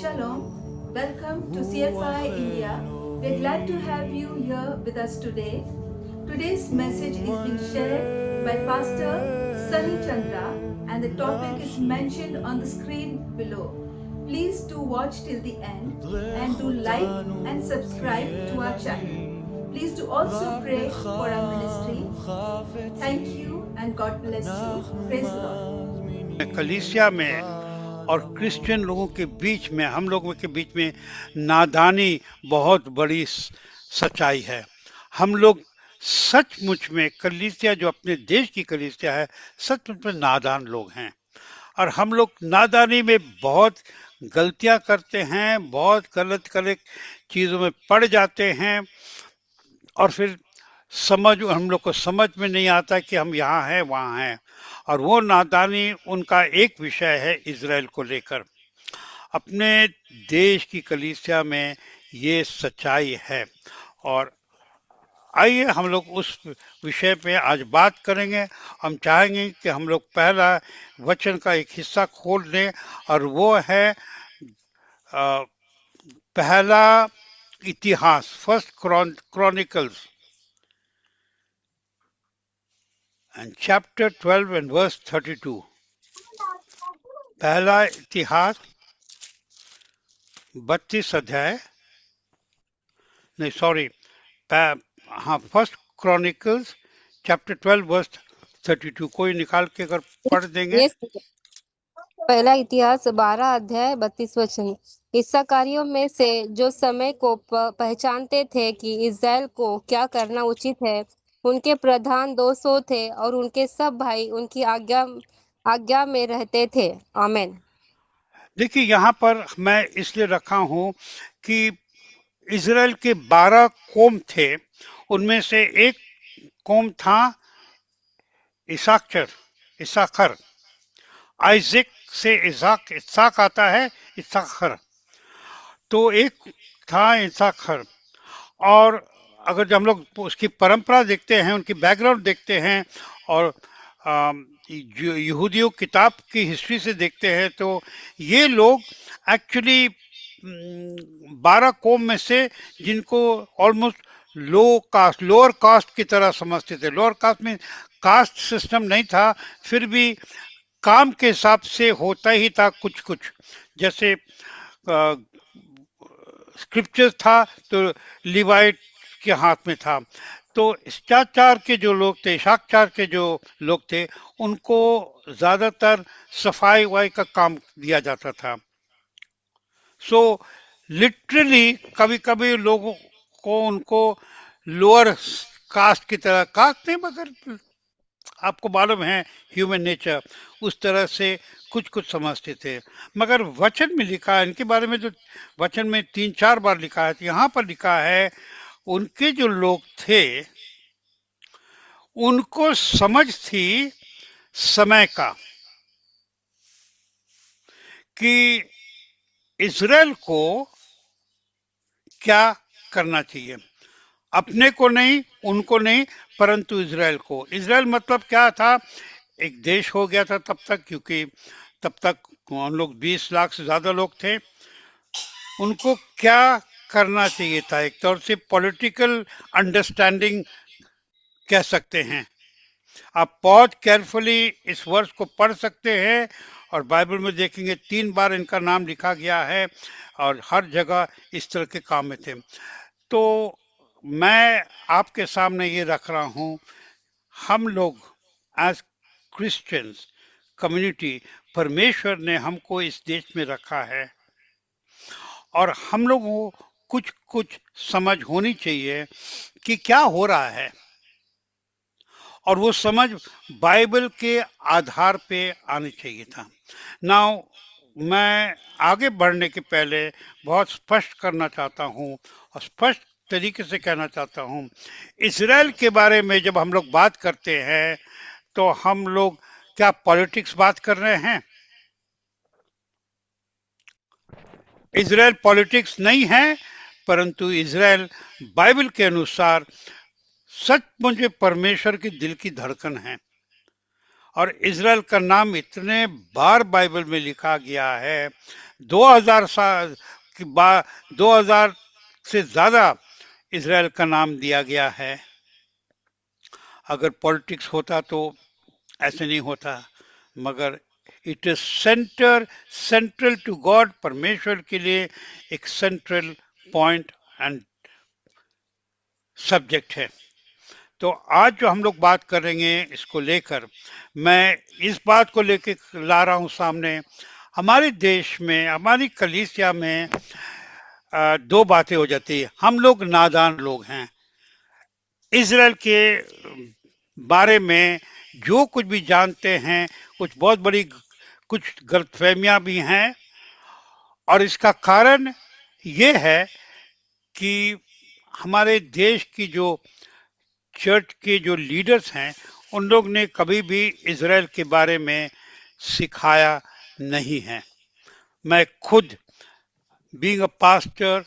Shalom, welcome to CFI India. We're glad to have you here with us today. Today's message is being shared by Pastor Sunny Chandra and the topic is mentioned on the screen below. Please do watch till the end and do like and subscribe to our channel. Please do also pray for our ministry. Thank you and God bless you. Praise the Lord. कलीसिया में और Christian लोगों के बीच में, हम लोगों के बीच में नादानी बहुत बड़ी सच्चाई है। हम लोग सचमुच में कलीसिया, जो अपने देश की कलीसिया है, सचमुच में नादान लोग हैं और हम लोग नादानी में बहुत गलतियां करते हैं, बहुत गलत गलत चीजों में पड़ जाते हैं और फिर हम लोग को समझ में नहीं आता कि हम यहाँ हैं वहाँ हैं। और वो नादानी, उनका एक विषय है इज़राइल को लेकर। अपने देश की कलीसिया में ये सच्चाई है और आइए हम लोग उस विषय पे आज बात करेंगे। हम चाहेंगे कि हम लोग पहला वचन का एक हिस्सा खोल दें और वो है पहला इतिहास, first chronicles and chapter 12 and verse 32. पहला इतिहास 32 अध्याय, नहीं सॉरी, हाँ, फर्स्ट क्रॉनिकल्स चैप्टर 12 वर्स 32। कोई निकाल के अगर पढ़ देंगे। पहला इतिहास 12 अध्याय 32 वचन। इस्साकारियों में से जो समय को पहचानते थे कि इज़राइल को क्या करना उचित है, उनके प्रधान 200 थे और उनके सब भाई उनकी आज्ञा में रहते थे। आमीन। देखिए, यहाँ पर मैं इसलिए रखा हूँ कि इज़राइल के 12 कौम थे, उनमें से एक कौम था इसाखर। आइज़ेक से इसाक आता है, इसाखर। तो एक था इसाखर। और अगर जब हम लोग उसकी परंपरा देखते हैं, उनकी बैकग्राउंड देखते हैं और यहूदियों किताब की हिस्ट्री से देखते हैं, तो ये लोग एक्चुअली 12 कौम में से जिनको ऑलमोस्ट लोअर कास्ट की तरह समझते थे। लोअर कास्ट में कास्ट सिस्टम नहीं था, फिर भी काम के हिसाब से होता ही था कुछ कुछ। जैसे स्क्रिप्चर्स था तो लिवाइट के हाथ में था। तो इशाचार के जो लोग थे, इशाचार के जो लोग थे, उनको ज्यादातर सफाई वफाई का काम दिया जाता था। सो लिटरली कभी कभी लोगों को उनको लोअर कास्ट की तरह, कास्ट नहीं मगर आपको मालूम है ह्यूमन नेचर, उस तरह से कुछ कुछ समझते थे। मगर वचन में लिखा है इनके बारे में, जो वचन में 3-4 बार लिखा है, तो यहाँ पर लिखा है उनके जो लोग थे उनको समझ थी समय का कि इज़राइल को क्या करना चाहिए। अपने को नहीं, उनको नहीं, परंतु इज़राइल को। इज़राइल मतलब क्या था? एक देश हो गया था तब तक, क्योंकि तब तक हम लोग 20 लाख से ज्यादा लोग थे। उनको क्या करना चाहिए था? एक तौर से पॉलिटिकल अंडरस्टैंडिंग कह सकते हैं। आप बहुत केयरफुली इस वर्ष को पढ़ सकते हैं और बाइबल में देखेंगे 3 बार इनका नाम लिखा गया है और हर जगह इस तरह के काम में थे। तो मैं आपके सामने ये रख रहा हूं, हम लोग एज क्रिश्चियंस कम्युनिटी, परमेश्वर ने हमको इस देश में रखा है और हम लोगों को कुछ कुछ समझ होनी चाहिए कि क्या हो रहा है, और वो समझ बाइबल के आधार पे आनी चाहिए था। नाउ मैं आगे बढ़ने के पहले बहुत स्पष्ट करना चाहता हूँ और स्पष्ट तरीके से कहना चाहता हूँ, इज़राइल के बारे में जब हम लोग बात करते हैं तो हम लोग क्या पॉलिटिक्स बात कर रहे हैं? इज़राइल पॉलिटिक्स नहीं है, परंतु इज़राइल बाइबल के अनुसार सचमुच परमेश्वर की दिल की धड़कन है। और इज़राइल का नाम इतने बार बाइबल में लिखा गया है, 2000 साल की बाद 2000 से ज्यादा इसराइल का नाम दिया गया है। अगर पॉलिटिक्स होता तो ऐसे नहीं होता, मगर it is central to God, परमेश्वर के लिए एक सेंट्रल पॉइंट एंड सब्जेक्ट है। तो आज जो हम लोग बात करेंगे इसको लेकर, मैं इस बात को लेकर ला रहा हूं सामने। हमारे देश में, हमारी कलीसिया में दो बातें हो जाती है। हम लोग नादान लोग हैं। इज़राइल के बारे में जो कुछ भी जानते हैं, कुछ बहुत बड़ी कुछ गलतफहमियां भी हैं, और इसका कारण ये है कि हमारे देश की जो चर्च के जो लीडर्स हैं, उन लोग ने कभी भी इज़राइल के बारे में सिखाया नहीं है। मैं खुद being a pastor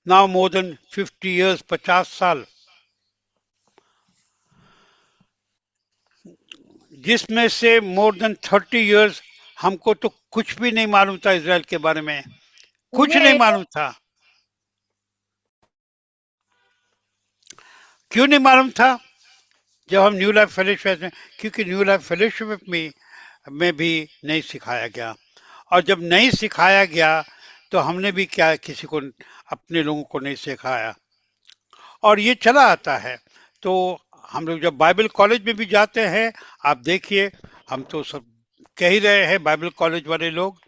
now more than 50 years, 50 साल, जिसमें से मोर देन 30 इयर्स हमको तो कुछ भी नहीं मालूम था इज़राइल के बारे में, कुछ नहीं ये मालूम था। क्यों नहीं मालूम था? जब हम न्यू लाइफ फेलोशिप में, क्योंकि न्यू लाइफ फेलोशिप में भी नहीं सिखाया गया, और जब नहीं सिखाया गया तो हमने भी क्या किसी को, अपने लोगों को नहीं सिखाया, और ये चला आता है। तो हम लोग जब बाइबल कॉलेज में भी जाते हैं, आप देखिए, हम तो सब कह ही रहे हैं, बाइबल कॉलेज वाले लोग,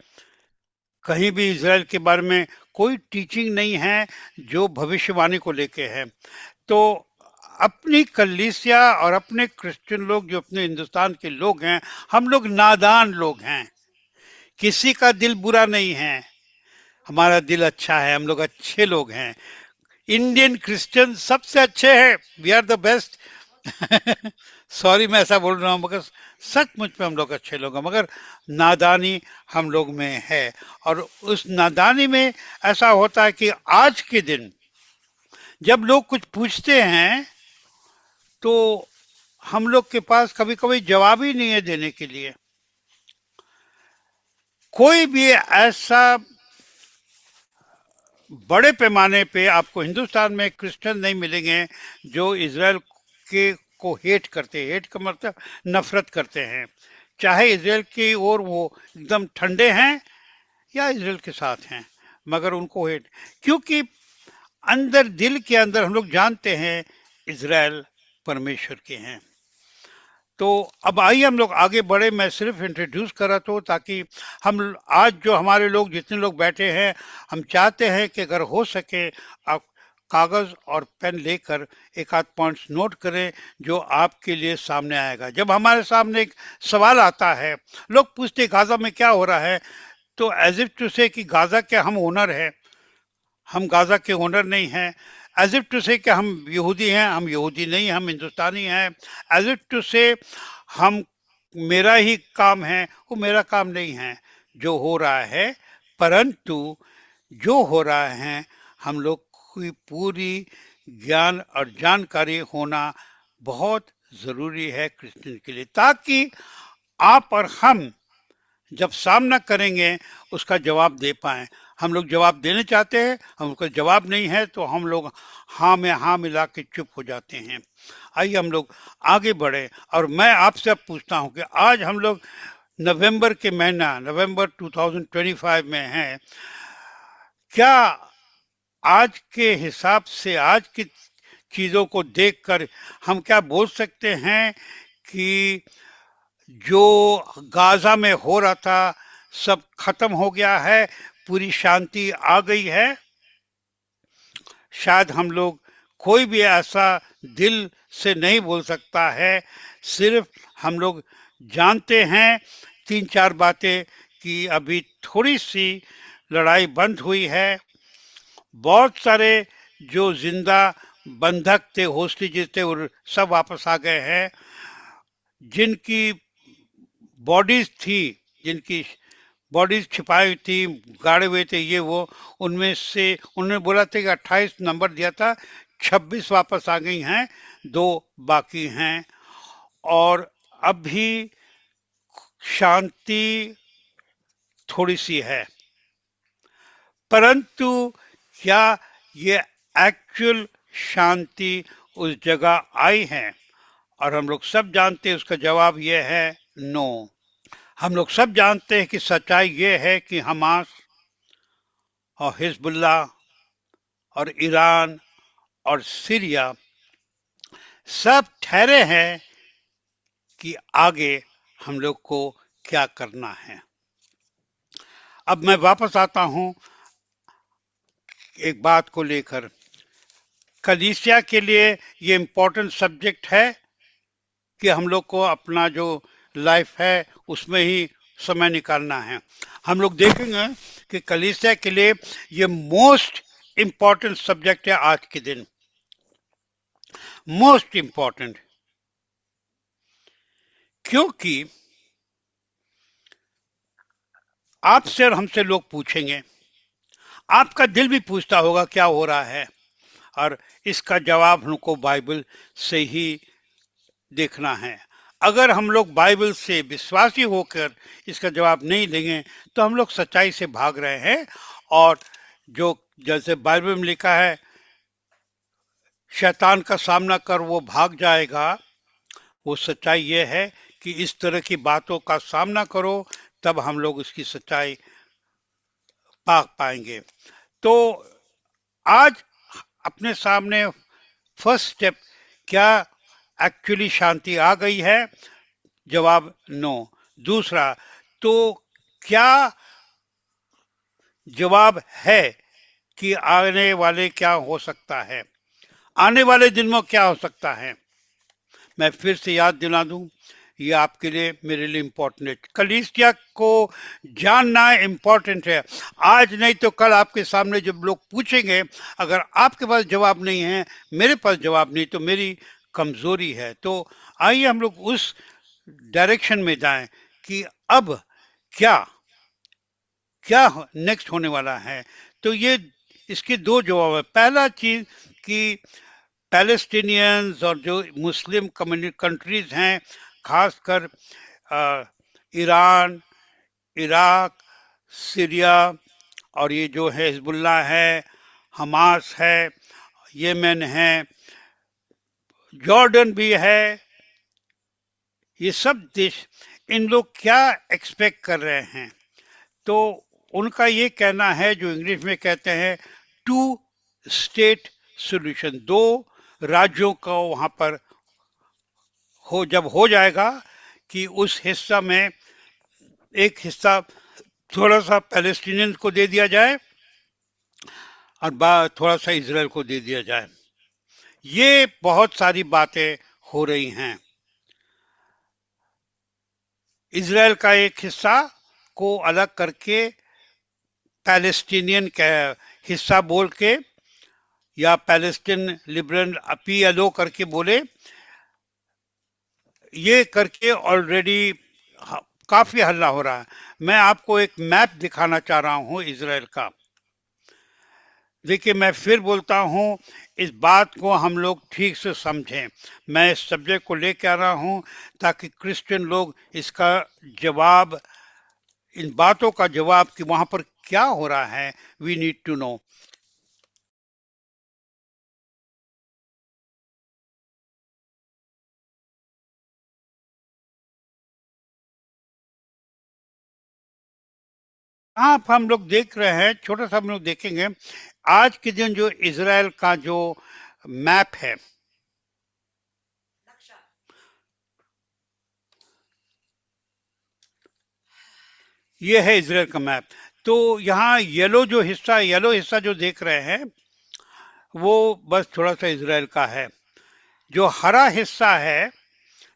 कहीं भी इज़राइल के बारे में कोई टीचिंग नहीं है जो भविष्यवाणी को लेके है। तो अपनी कलीसिया और अपने क्रिश्चियन लोग, जो अपने हिंदुस्तान के लोग हैं, हम लोग नादान लोग हैं। किसी का दिल बुरा नहीं है, हमारा दिल अच्छा है, हम लोग अच्छे लोग हैं। इंडियन क्रिश्चियन सबसे अच्छे हैं, we are the best. Sorry मैं ऐसा बोल रहा हूँ, मगर सचमुच में हम लोग अच्छे लोग हैं, मगर नादानी हम लोग में है। और उस नादानी में ऐसा होता है कि आज के दिन जब लोग कुछ पूछते हैं तो हम लोग के पास कभी कभी जवाब ही नहीं है देने के लिए। कोई भी ऐसा बड़े पैमाने पे आपको हिंदुस्तान में क्रिश्चियन नहीं मिलेंगे जो इज़राइल के को हेट करते, हेट का मतलब नफरत करते हैं। चाहे इज़राइल की ओर वो एकदम ठंडे हैं या इज़राइल के साथ हैं, मगर उनको हेट, क्योंकि अंदर, दिल के अंदर हम लोग जानते हैं इज़राइल परमेश्वर के हैं। तो अब आइए हम लोग आगे बढ़े। मैं सिर्फ इंट्रोड्यूस कर रहा था ताकि हम आज जो हमारे लोग, जितने लोग बैठे हैं, हम चाहते हैं कि अगर हो सके आप कागज और पेन लेकर एक आध पॉइंट्स नोट करें जो आपके लिए सामने आएगा। जब हमारे सामने एक सवाल आता है, लोग पूछते गाजा में क्या हो रहा है, तो एज इफ टू से कि गाजा के हम ओनर है, हम गाजा के ओनर नहीं हैं। एज इफ टू से कि हम यहूदी हैं, हम यहूदी नहीं, हम हिंदुस्तानी हैं। एज इफ टू से हम, मेरा ही काम है, वो मेरा काम नहीं है जो हो रहा है, परंतु जो हो रहा है हम लोग की पूरी ज्ञान और जानकारी होना बहुत जरूरी है क्रिश्चियन के लिए, ताकि आप और हम जब सामना करेंगे उसका जवाब दे पाए। हम लोग जवाब देने चाहते हैं, हमको जवाब नहीं है तो हम लोग हाँ में हाँ मिला के चुप हो जाते हैं। आइए हम लोग आगे बढ़े, और मैं आपसे अब पूछता हूं कि आज हम लोग नवंबर के महीना, नवंबर 2025 में हैं। क्या आज के हिसाब से, आज की चीजों को देखकर हम क्या बोल सकते हैं कि जो गाजा में हो रहा था सब खत्म हो गया है, पूरी शांति आ गई है? शायद हम लोग, कोई भी ऐसा दिल से नहीं बोल सकता है। सिर्फ हम लोग जानते हैं तीन चार बातें कि अभी थोड़ी सी लड़ाई बंद हुई है, बहुत सारे जो जिंदा बंधक थे, होस्टेजेस थे, और सब वापस आ गए हैं। जिनकी बॉडीज थी, जिनकी बॉडीज छिपाई थी, गाड़े हुए थे ये वो, उनमें से उन्होंने बोला था कि 28 नंबर दिया था, 26 वापस आ गई हैं, 2 बाकी हैं। और अभी शांति थोड़ी सी है, परंतु क्या ये एक्चुअल शांति उस जगह आई है? और हम लोग सब जानते हैं उसका जवाब ये है नो। हम लोग सब जानते हैं कि सच्चाई ये है कि हमास और हिजबुल्ला और ईरान और सीरिया सब ठहरे हैं कि आगे हम लोग को क्या करना है। अब मैं वापस आता हूं एक बात को लेकर। कलीसिया के लिए ये इम्पोर्टेंट सब्जेक्ट है कि हम लोग को अपना जो लाइफ है उसमें ही समय निकालना है। हम लोग देखेंगे कि कलीसिया के लिए ये मोस्ट इम्पोर्टेंट सब्जेक्ट है आज के दिन, मोस्ट इम्पोर्टेंट। क्योंकि आपसे और हमसे लोग पूछेंगे, आपका दिल भी पूछता होगा क्या हो रहा है, और इसका जवाब हमको बाइबल से ही देखना है। अगर हम लोग बाइबल से विश्वासी होकर इसका जवाब नहीं देंगे तो हम लोग सच्चाई से भाग रहे हैं। और जो जैसे बाइबल में लिखा है, शैतान का सामना कर वो भाग जाएगा, वो सच्चाई ये है कि इस तरह की बातों का सामना करो, तब हम लोग उसकी सच्चाई पा पाएंगे। तो आज अपने सामने फर्स्ट स्टेप, क्या एक्चुअली शांति आ गई है? जवाब नो। दूसरा, तो क्या जवाब है कि आने वाले क्या हो सकता है, आने वाले दिन में क्या हो सकता है? मैं फिर से याद दिला दूं, ये आपके लिए मेरे लिए इम्पोर्टेंट है। कलीसिया को जानना इम्पोर्टेंट है। आज नहीं तो कल आपके सामने जब लोग पूछेंगे, अगर आपके पास जवाब नहीं है, मेरे पास जवाब नहीं, तो मेरी कमजोरी है। तो आइए हम लोग उस डायरेक्शन में जाएं कि अब क्या क्या नेक्स्ट होने वाला है। तो ये इसके दो जवाब है। पहला चीज कि पैलेस्टीनियंस और जो मुस्लिम कम्युनिटी कंट्रीज हैं, खासकर ईरान, इराक, सीरिया, और ये जो है हिजबुल्ला है, हमास है, येमेन है, जॉर्डन भी है, ये सब देश, इन लोग क्या एक्सपेक्ट कर रहे हैं? तो उनका ये कहना है, जो इंग्लिश में कहते हैं टू स्टेट सॉल्यूशन, दो राज्यों का वहां पर जब हो जाएगा कि उस हिस्सा में एक हिस्सा थोड़ा सा पैलेस्टीनियन को दे दिया जाए और थोड़ा सा इजराइल को दे दिया जाए। ये बहुत सारी बातें हो रही हैं। इजराइल का एक हिस्सा को अलग करके पैलेस्टीनियन का हिस्सा बोल के, या पैलेस्टीन लिबरल PLO करके बोले, ये करके ऑलरेडी काफी हल्ला हो रहा है। मैं आपको एक मैप दिखाना चाह रहा हूं इजराइल का। देखिए, मैं फिर बोलता हूं, इस बात को हम लोग ठीक से समझें। मैं इस सब्जेक्ट को लेकर आ रहा हूं ताकि क्रिश्चियन लोग इसका जवाब, इन बातों का जवाब कि वहां पर क्या हो रहा है, वी नीड टू नो। आप हम लोग देख रहे हैं, छोटा सा हम लोग देखेंगे आज के दिन जो इजराइल का जो मैप है, ये है इजराइल का मैप। तो यहाँ येलो हिस्सा जो देख रहे हैं, वो बस थोड़ा सा इजराइल का है। जो हरा हिस्सा है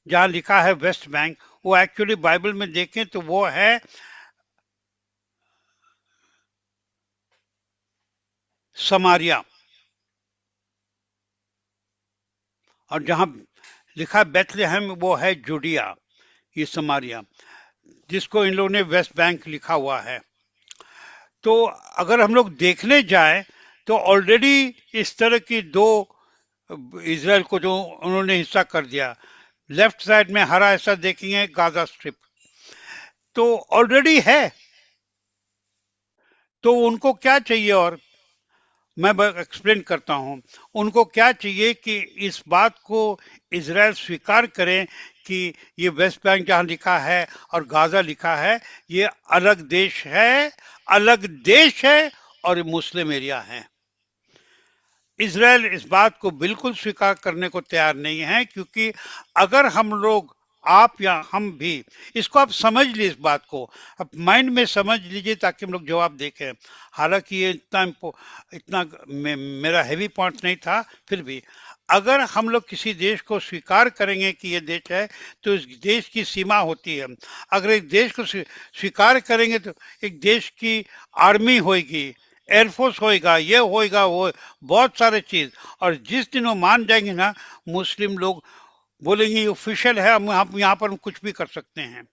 जहाँ लिखा है वेस्ट बैंक, वो एक्चुअली बाइबल में देखें तो वो है समारिया। और जहां लिखा बेथलेहम, वो है जुडिया, ये समारिया, जिसको इन लोगों ने वेस्ट बैंक लिखा हुआ है। तो अगर हम लोग देखने जाए तो ऑलरेडी इस तरह की दो इजराइल को जो उन्होंने हिस्सा कर दिया। लेफ्ट साइड में हरा हिस्सा देखेंगे गाजा स्ट्रिप, तो ऑलरेडी है, तो उनको क्या चाहिए? और मैं एक्सप्लेन करता हूं, उनको क्या चाहिए कि इस बात को इजराइल स्वीकार करें कि ये वेस्ट बैंक जहां लिखा है और गाजा लिखा है, ये अलग देश है, अलग देश है और ये मुस्लिम एरिया है। इजराइल इस बात को बिल्कुल स्वीकार करने को तैयार नहीं है, क्योंकि अगर हम लोग, आप या हम भी, इसको आप समझ लीजिए, इस बात को आप माइंड में समझ लीजिए ताकि हम लोग जवाब देखें। हालांकि ये इतना मेरा हैवी पॉइंट नहीं था, फिर भी अगर हम लोग किसी देश को स्वीकार करेंगे कि ये देश है, तो इस देश की सीमा होती है। अगर एक देश को स्वीकार करेंगे तो एक देश की आर्मी होगी, एयरफोर्स होएगा, ये होएगा, वो बहुत सारे चीज। और जिस दिन वो मान जाएंगे ना, मुस्लिम लोग बोलेंगे ये ऑफिशियल है, हम यहाँ पर हम कुछ भी कर सकते हैं।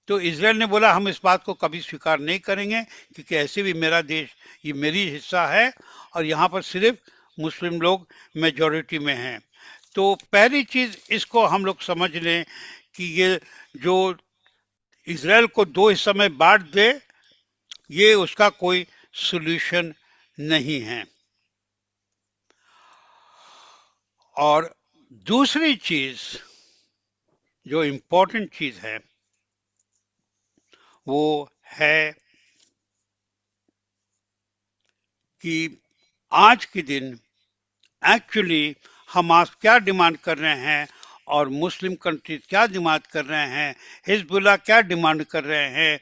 तो इजराइल ने बोला हम इस बात को कभी स्वीकार नहीं करेंगे, क्योंकि ऐसे भी मेरा देश, ये मेरी हिस्सा है और यहाँ पर सिर्फ मुस्लिम लोग मेजॉरिटी में हैं। तो पहली चीज इसको हम लोग समझ लें कि ये जो इजराइल को दो हिस्सों में बांट दे, ये उसका कोई सॉल्यूशन नहीं है। और दूसरी चीज, जो इम्पोर्टेंट चीज है, वो है कि आज के दिन एक्चुअली हमास क्या डिमांड कर रहे हैं और मुस्लिम कंट्रीज क्या डिमांड कर रहे हैं, हिजबुल्लाह क्या डिमांड कर रहे हैं,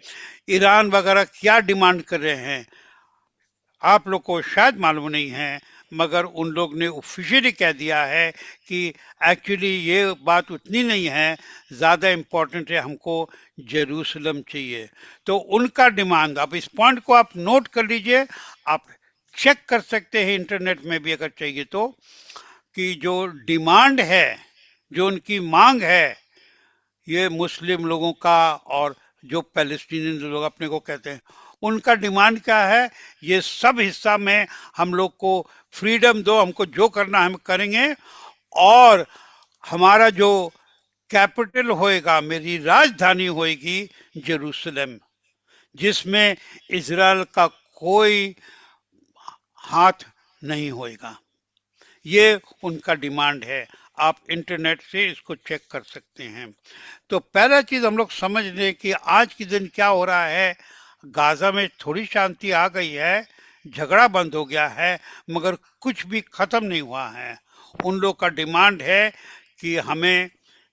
ईरान वगैरह क्या डिमांड कर रहे हैं, आप लोग को शायद मालूम नहीं है, मगर उन लोग ने ऑफिशियली कह दिया है कि एक्चुअली ये बात उतनी नहीं है, ज़्यादा इम्पोर्टेंट है, हमको जेरूसलम चाहिए। तो उनका डिमांड, अब इस पॉइंट को आप नोट कर लीजिए, आप चेक कर सकते हैं इंटरनेट में भी अगर चाहिए तो, कि जो डिमांड है, जो उनकी मांग है, ये मुस्लिम लोगों का और जो पैलेस्टीनियन लोग अपने को कहते हैं, उनका डिमांड क्या है? ये सब हिस्सा में हम लोग को फ्रीडम दो, हमको जो करना हम करेंगे, और हमारा जो कैपिटल होएगा, मेरी राजधानी होएगी जेरूसलम, जिसमें इजराइल का कोई हाथ नहीं होएगा। ये उनका डिमांड है, आप इंटरनेट से इसको चेक कर सकते हैं। तो पहला चीज हम लोग समझ लें कि आज के दिन क्या हो रहा है। गाजा में थोड़ी शांति आ गई है, झगड़ा बंद हो गया है, मगर कुछ भी खत्म नहीं हुआ है। उन लोग का डिमांड है कि हमें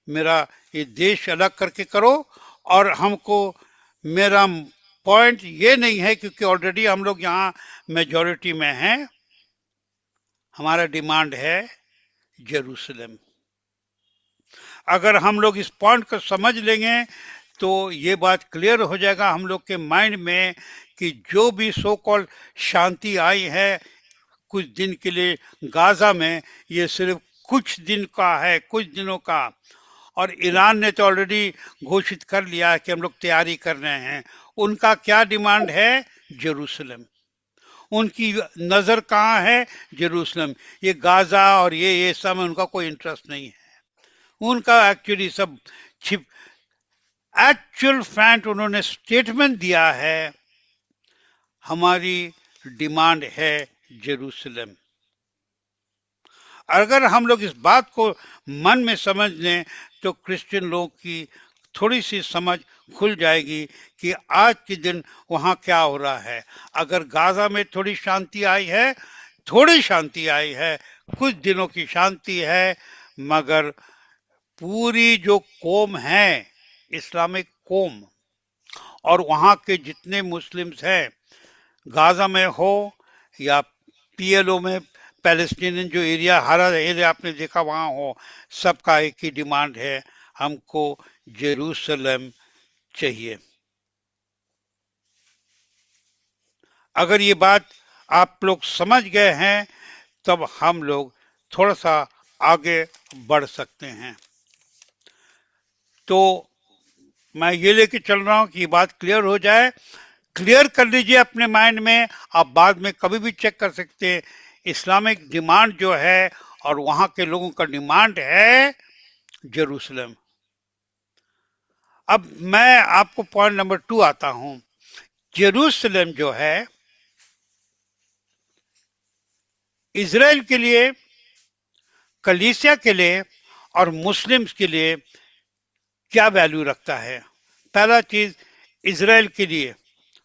मेरा ये देश अलग करके करो, और हमको, मेरा पॉइंट ये नहीं है क्योंकि ऑलरेडी हम लोग यहाँ मेजॉरिटी में हैं, हमारा डिमांड है जेरूसलम। अगर हम लोग इस पॉइंट को समझ लेंगे तो ये बात क्लियर हो जाएगा हम लोग के माइंड में कि जो भी सो कॉल्ड शांति आई है कुछ दिन के लिए गाजा में, ये सिर्फ कुछ दिन का है, कुछ दिनों का। और ईरान ने तो ऑलरेडी घोषित कर लिया है कि हम लोग तैयारी कर रहे हैं। उनका क्या डिमांड है? जेरूसलम। उनकी नजर कहाँ है? जेरूसलम। ये गाजा और ये सब में उनका कोई इंटरेस्ट नहीं है। उनका एक्चुअली सब छिप, एक्चुअल फैक्ट उन्होंने स्टेटमेंट दिया है, हमारी डिमांड है जेरूसलम। अगर हम लोग इस बात को मन में समझ लें तो क्रिश्चियन लोग की थोड़ी सी समझ खुल जाएगी कि आज के दिन वहां क्या हो रहा है। अगर गाजा में थोड़ी शांति आई है, थोड़ी शांति आई है, कुछ दिनों की शांति है, मगर पूरी जो कौम है, इस्लामिक कौम, और वहां के जितने मुस्लिम्स हैं, गाजा में हो या पीएलओ में, पैलेस्टीनियन जो एरिया, हर एरिया आपने देखा वहां हो, सबका एक ही डिमांड है, हमको जेरूसलम चाहिए। अगर ये बात आप लोग समझ गए हैं, तब हम लोग थोड़ा सा आगे बढ़ सकते हैं। तो मैं ये लेके चल रहा हूं कि ये बात क्लियर हो जाए। क्लियर कर लीजिए अपने माइंड में, आप बाद में कभी भी चेक कर सकते हैं। इस्लामिक डिमांड जो है और वहां के लोगों का डिमांड है जेरूसलम। अब मैं आपको पॉइंट नंबर 2 आता हूं। जेरूसलम जो है इजराइल के लिए, कलीसिया के लिए और मुस्लिम्स के लिए क्या वैल्यू रखता है। पहला चीज, इजराइल के लिए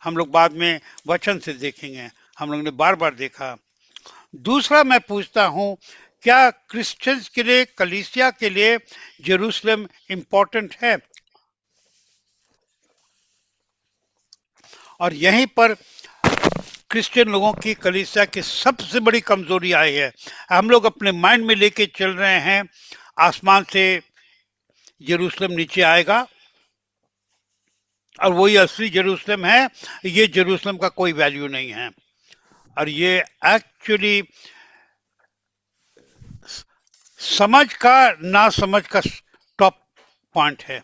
हम लोग बाद में वचन से देखेंगे, हम लोग ने बार बार देखा। दूसरा मैं पूछता हूं, क्या क्रिश्चियंस के लिए, कलीसिया के लिए जेरूसलम इंपॉर्टेंट है? और यहीं पर क्रिश्चियन लोगों की, कलीसिया की सबसे बड़ी कमजोरी आई है। हम लोग अपने माइंड में लेके चल रहे हैं आसमान से जेरूसलम नीचे आएगा और वही असली जेरूसलम है। ये जेरूसलम का कोई वैल्यू नहीं है, और ये एक्चुअली समझ का, ना समझ का टॉप पॉइंट है।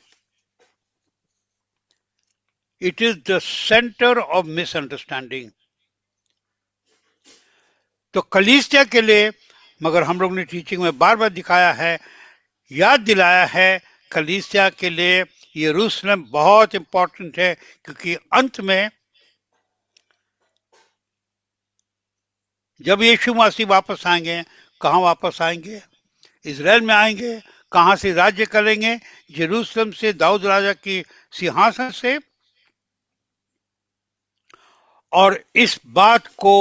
It is the centre of misunderstanding. तो कलीसिया के लिए, मगर हम लोग ने टीचिंग में बार बार दिखाया है, याद दिलाया है, कलीसिया के लिए यरूशलेम बहुत इंपॉर्टेंट है, क्योंकि अंत में जब यीशु मसीह वापस आएंगे, कहाँ वापस आएंगे? इजराइल में आएंगे। कहाँ से राज्य करेंगे? जेरूसलम से, दाऊद राजा की सिंहासन से। और इस बात को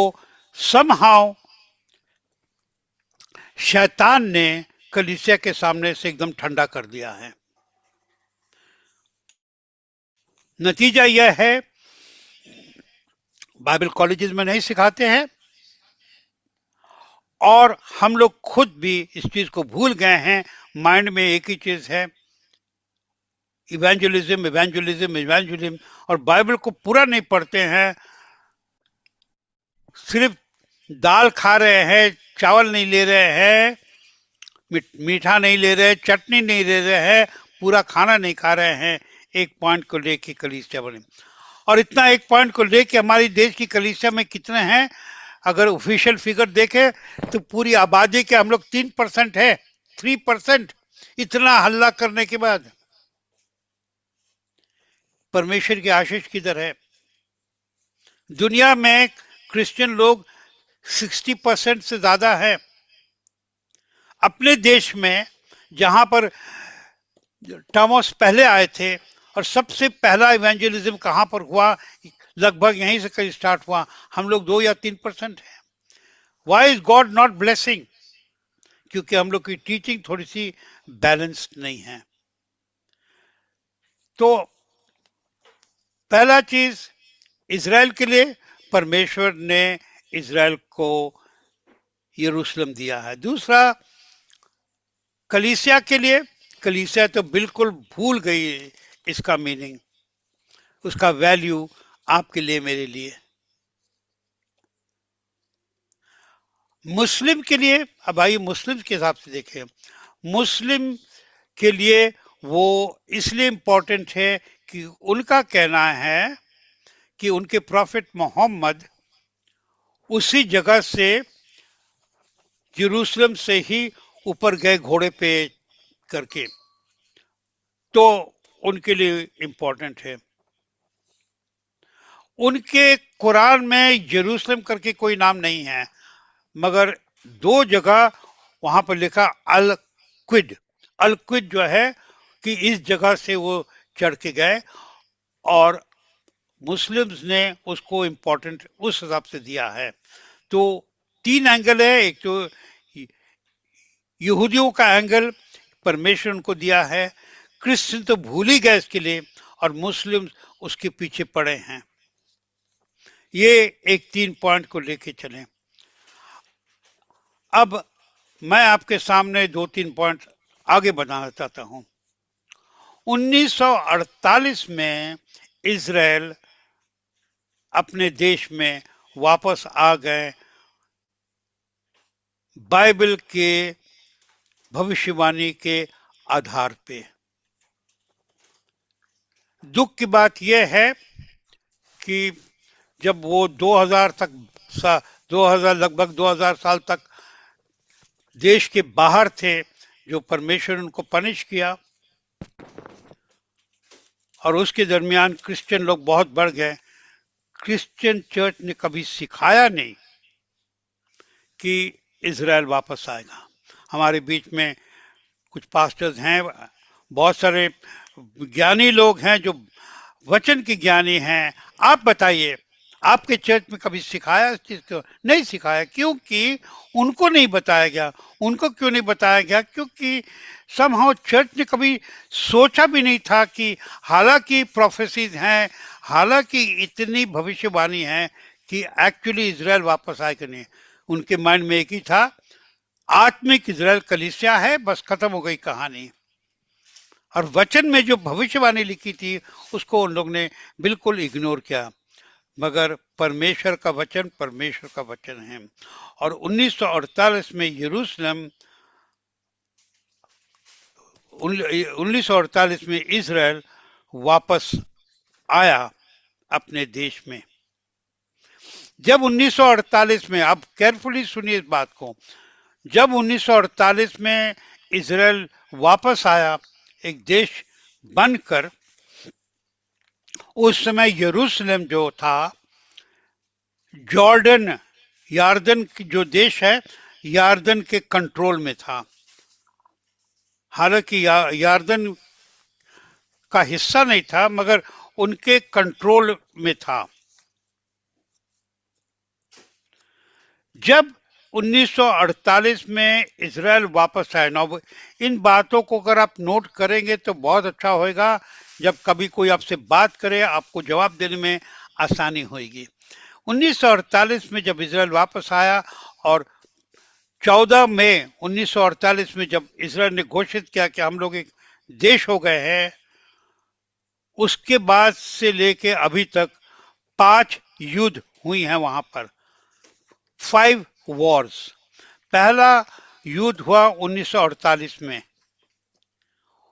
समहाउ शैतान ने कलीसिया के सामने से एकदम ठंडा कर दिया है। नतीजा यह है, बाइबल कॉलेजेस में नहीं सिखाते हैं, और हम लोग खुद भी इस चीज को भूल गए हैं। माइंड में एक ही चीज है, इवेंजुअलिज्म, इवेंजुअलिज्म, इवेंजुअलिज्म, और बाइबल को पूरा नहीं पढ़ते हैं। सिर्फ दाल खा रहे हैं, चावल नहीं ले रहे हैं, मीठा नहीं ले रहे, चटनी नहीं ले रहे हैं, पूरा खाना नहीं खा रहे हैं। एक पॉइंट को लेके कलीसिया बने, और इतना एक पॉइंट को लेके हमारी देश की कलीसिया में कितने हैं? अगर ऑफिशियल फिगर देखे तो पूरी आबादी के हम लोग 3% है, 3%। इतना हल्ला करने के बाद परमेश्वर की आशीष किधर है? दुनिया में क्रिश्चियन लोग 60% से ज्यादा है। अपने देश में जहां पर टॉमस पहले आए थे, और सबसे पहला इवेंजलिज्म कहां पर हुआ? लगभग यहीं से कहीं स्टार्ट हुआ। हम लोग 2 या 3% है। Why is God not blessing? क्योंकि हम लोग की टीचिंग थोड़ी सी बैलेंस्ड नहीं है। तो पहला चीज, इजराइल के लिए परमेश्वर ने इजराइल को यरूशलेम दिया है। दूसरा, कलीसिया के लिए, कलीसिया तो बिल्कुल भूल गई इसका मीनिंग, उसका वैल्यू आपके लिए, मेरे लिए। मुस्लिम के लिए, अब आइए मुस्लिम के हिसाब से देखें। मुस्लिम के लिए वो इसलिए इंपॉर्टेंट है कि उनका कहना है कि उनके प्रॉफिट मोहम्मद उसी जगह से, यरूशलेम से ही ऊपर गए घोड़े पे करके, तो उनके लिए इंपॉर्टेंट है। उनके कुरान में यरूशलेम करके कोई नाम नहीं है, मगर 2 जगह वहां पर लिखा अल क्विड। अल क्विड जो है कि इस जगह से वो चढ़ के गए, और मुस्लिम्स ने उसको इंपॉर्टेंट उस हिसाब से दिया है। तो 3 एंगल है। एक तो यहूदियों का एंगल, परमेश्वर उनको दिया है। क्रिश्चियन तो भूल ही गए इसके लिए, और मुस्लिम उसके पीछे पड़े हैं। ये एक 3 पॉइंट को लेके चले। अब मैं आपके सामने 2-3 पॉइंट आगे बढ़ाना चाहता हूं। 1948 में इजराइल अपने देश में वापस आ गए, बाइबल के भविष्यवाणी के आधार पे। दुख की बात यह है कि जब वो 2000 तक, 2000, लगभग 2000 साल तक देश के बाहर थे, जो परमेश्वर उनको पनिश किया, और उसके दरमियान क्रिश्चियन लोग बहुत बढ़ गए। क्रिश्चियन चर्च ने कभी सिखाया नहीं कि इजराइल वापस आएगा। हमारे बीच में कुछ पास्टर्स हैं, बहुत सारे ज्ञानी लोग हैं जो वचन के ज्ञानी हैं। आप बताइए, आपके चर्च में कभी सिखाया इस चीज को? नहीं सिखाया, क्योंकि उनको नहीं बताया गया। उनको क्यों नहीं बताया गया? क्योंकि समहाउ चर्च ने कभी सोचा भी नहीं था कि हालांकि प्रोफेसीज हैं, हालांकि इतनी भविष्यवाणी है कि एक्चुअली इजराइल वापस आए कि नहीं। उनके माइंड में एक ही था, आत्मिक इजराइल कलीसिया है, बस खत्म हो गई कहानी। और वचन में जो भविष्यवाणी लिखी थी उसको उन लोग ने बिल्कुल इग्नोर किया। मगर परमेश्वर का वचन है। और 1948 में यरूशलेम, 1948 में इजराइल वापस आया अपने देश में। जब 1948 में, आप केयरफुली सुनिए इस बात को, जब 1948 में इजराइल वापस आया एक देश बनकर, उस समय यरूशलेम जो था जॉर्डन, यार्दन जो देश है, यार्दन के कंट्रोल में था। हालांकि यार्दन का हिस्सा नहीं था, मगर उनके कंट्रोल में था। जब 1948 में इजराइल वापस आया ना, इन बातों को अगर आप नोट करेंगे तो बहुत अच्छा होएगा। जब कभी कोई आपसे बात करे, आपको जवाब देने में आसानी होगी। 1948 में जब इजराइल वापस आया और 14 मई 1948 में जब इजराइल ने घोषित किया कि हम लोग एक देश हो गए हैं, उसके बाद से लेके अभी तक 5 युद्ध हुई हैं वहां पर, 5 वॉर्स। पहला युद्ध हुआ 1948 में।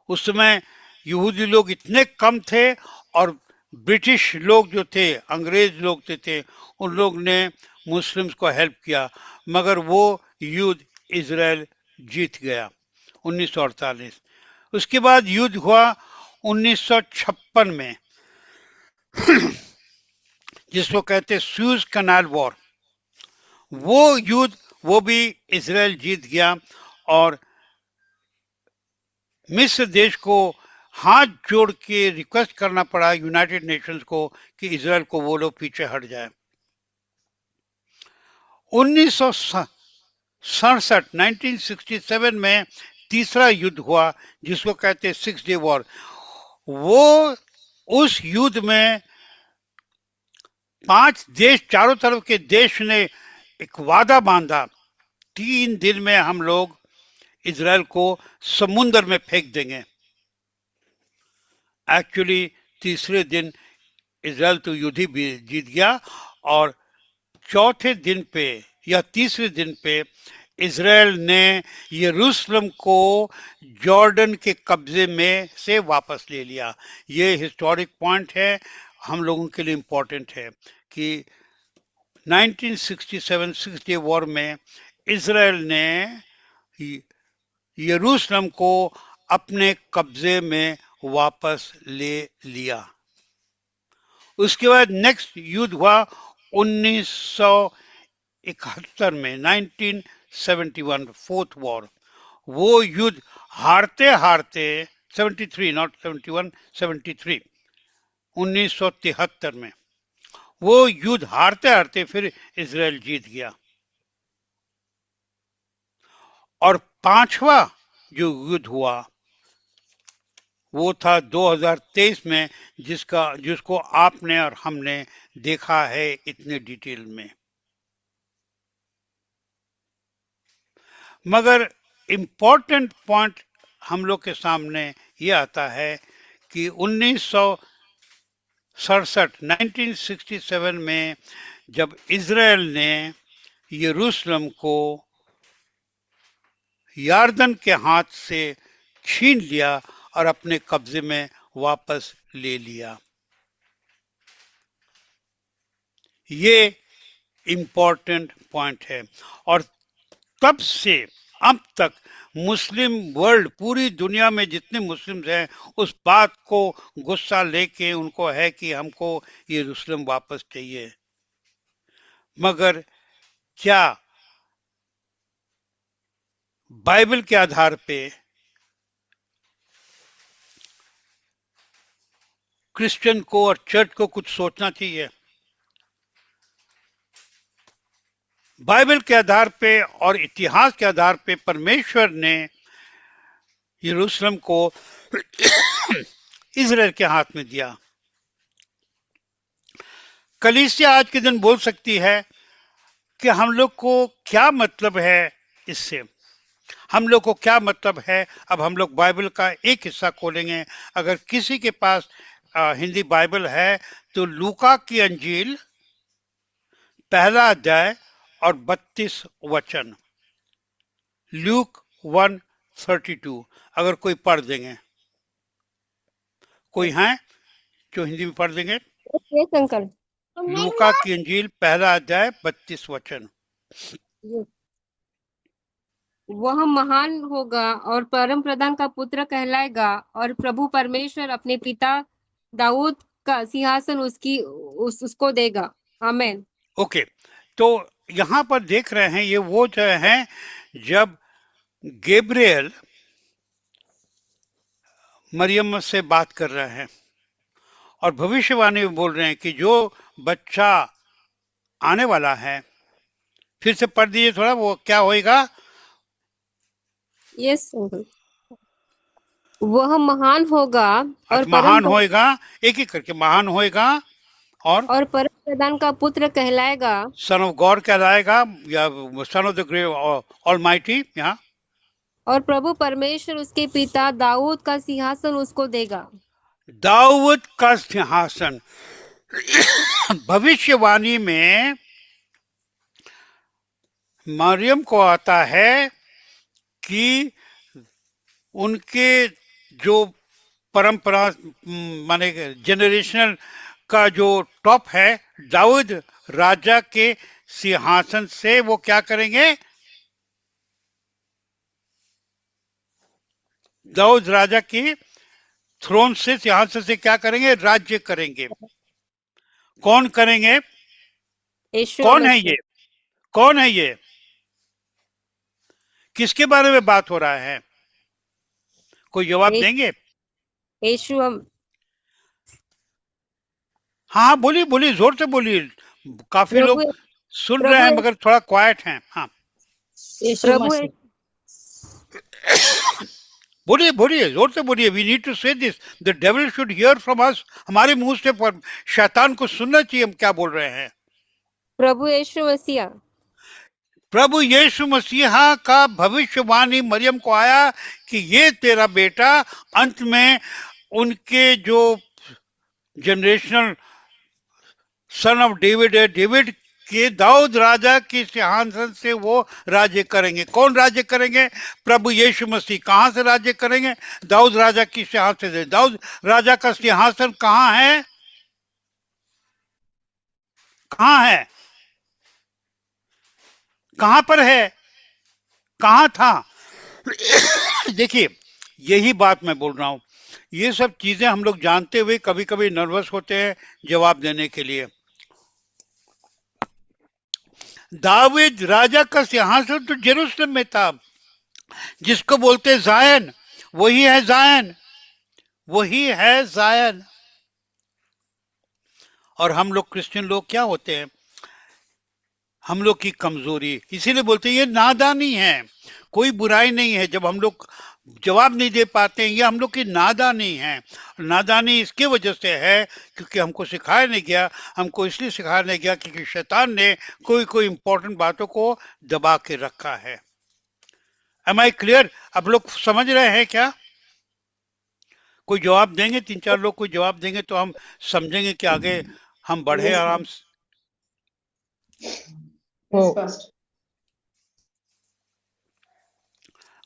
उस समय यहूदी लोग इतने कम थे और ब्रिटिश लोग जो थे, अंग्रेज लोग थे, उन लोग ने मुस्लिम्स को हेल्प किया, मगर वो युद्ध इजराइल जीत गया 1948। उसके बाद युद्ध हुआ 1956 में, जिसको कहते सुएज कनाल वॉर। वो युद्ध, वो भी इजराइल जीत गया और मिस्र देश को हाथ जोड़ के रिक्वेस्ट करना पड़ा यूनाइटेड नेशंस को कि इजराइल को वो लोग पीछे हट जाए। 1967 में तीसरा युद्ध हुआ जिसको कहते हैं 6 डे वॉर। वो उस युद्ध में 5 देश, चारों तरफ के देश ने एक वादा बांधा, 3 दिन में हम लोग इजराइल को समुद्र में फेंक देंगे। एक्चुअली तीसरे दिन इजराइल तो युद्ध ही जीत गया और चौथे दिन पे या तीसरे दिन पे इजराइल ने यरूशलेम को जॉर्डन के कब्जे में से वापस ले लिया। ये हिस्टोरिक पॉइंट है, हम लोगों के लिए इम्पोर्टेंट है कि 1967 6 डे वॉर में इजराइल ने यरूशलेम को अपने कब्जे में वापस ले लिया। उसके बाद नेक्स्ट युद्ध हुआ 1971 में, 1971 फोर्थ वॉर। वो युद्ध हारते हारते, 73 नॉट 71, 73, 1973 में वो युद्ध हारते हारते फिर इजराइल जीत गया। और पांचवा जो युद्ध हुआ वो था 2023 में, जिसको आपने और हमने देखा है इतने डिटेल में। मगर इम्पोर्टेंट पॉइंट हम लोग के सामने ये आता है कि 1967 में जब इजराइल ने यरूशलेम को यार्दन के हाथ से छीन लिया और अपने कब्जे में वापस ले लिया। ये इम्पोर्टेंट पॉइंट है। और तब से अब तक मुस्लिम वर्ल्ड, पूरी दुनिया में जितने मुस्लिम्स हैं उस बात को गुस्सा लेके उनको है कि हमको यरूशलेम वापस चाहिए। मगर क्या बाइबल के आधार पे क्रिश्चियन को और चर्च को कुछ सोचना चाहिए? बाइबल के आधार पे और इतिहास के आधार पे परमेश्वर ने यरूशलेम को इजराइल के हाथ में दिया। कलीसिया आज के दिन बोल सकती है कि हम लोग को क्या मतलब है इससे, हम लोग को क्या मतलब है। अब हम लोग बाइबल का एक हिस्सा खोलेंगे। अगर किसी के पास हिंदी बाइबल है तो लूका की अंजील पहला अध्याय और 32 वचन, ल्यूक 1:32, अगर कोई पढ़ देंगे, कोई है जो हिंदी में पढ़ देंगे? Yes uncle. लूका की अंजील पहला अध्याय 32 वचन। वह महान होगा और परम प्रधान का पुत्र कहलाएगा और प्रभु परमेश्वर अपने पिता दाऊद का सिंहासन उसको देगा। आमेन। ओके, तो यहाँ पर देख रहे हैं ये वो जो है जब गैब्रियल मरियम से बात कर रहे हैं और भविष्यवाणी में बोल रहे हैं कि जो बच्चा आने वाला है, फिर से पढ़ दीजिए थोड़ा, वो क्या होएगा? Yes uncle. वह महान होगा और महान होएगा, एक एक करके महान होएगा और परम प्रधान का पुत्र कहलाएगा, सन ऑफ गॉड कहलाएगा, या सन ऑफ द ग्रेट ऑलमाइटी यहाँ, और प्रभु परमेश्वर उसके पिता दाऊद का सिंहासन उसको देगा। दाऊद का सिंहासन। भविष्यवाणी में मरियम को आता है कि उनके जो परंपरा माने जनरेशनल का जो टॉप है, दाऊद राजा के सिंहासन से वो क्या करेंगे? दाऊद राजा की थ्रोन से, सिंहासन से क्या करेंगे? राज्य करेंगे। कौन करेंगे? कौन है ये? कौन है ये? किसके बारे में बात हो रहा है? कोई जवाब देंगे? यीशु। हाँ बोलिए बोलिए, जोर से बोलिए, काफी लोग सुन रहे हैं मगर थोड़ा क्वाइट हैं। हाँ बोलिए बोलिए, जोर से बोलिए। वी नीड टू से this, the devil should hear from us. हमारे मुंह से शैतान को सुनना चाहिए हम क्या बोल रहे हैं। प्रभु यीशु मसीह, प्रभु यीशु मसीहा का भविष्यवाणी मरियम को आया कि ये तेरा बेटा अंत में उनके जो जनरेशनल सन ऑफ डेविड है, डेविड के दाऊद राजा के सिंहासन से वो राज्य करेंगे। कौन राज्य करेंगे? प्रभु यीशु मसीह। कहां से राज्य करेंगे? दाऊद राजा की सिंहासन से। दाऊद राजा का सिंहासन कहां है? कहां है? कहां पर है? कहां था? देखिए, यही बात मैं बोल रहा हूं। ये सब चीजें हम लोग जानते हुए कभी कभी नर्वस होते हैं जवाब देने के लिए। दाऊद राजा का सिंहासन तो जेरूसलम में था, जिसको बोलते जायन, वही है जायन, वही है जायन। और हम लोग क्रिश्चियन लोग क्या होते हैं? हम लोग की कमजोरी, इसीलिए बोलते हैं ये नादानी है। कोई बुराई नहीं है जब हम लोग जवाब नहीं दे पाते हैं, ये हम लोग की नादानी है। नादानी इसके वजह से है क्योंकि हमको सिखाया नहीं गया। हमको इसलिए सिखाया नहीं गया क्योंकि शैतान ने कोई कोई इंपॉर्टेंट बातों को दबा के रखा है। Am I clear? आप लोग समझ रहे हैं क्या? कोई जवाब देंगे? 3-4 लोग कोई जवाब देंगे तो हम समझेंगे कि आगे हम बढ़े आराम से।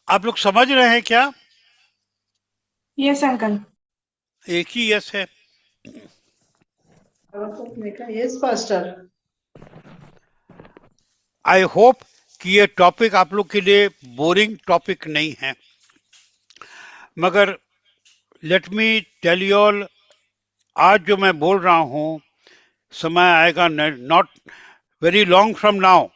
आप लोग समझ रहे हैं क्या? Yes uncle. एक ही यस है। Yes pastor. आई होप कि ये टॉपिक आप लोग के लिए बोरिंग टॉपिक नहीं है, मगर let me tell you all, आज जो मैं बोल रहा हूँ समय आएगा, not very long from now,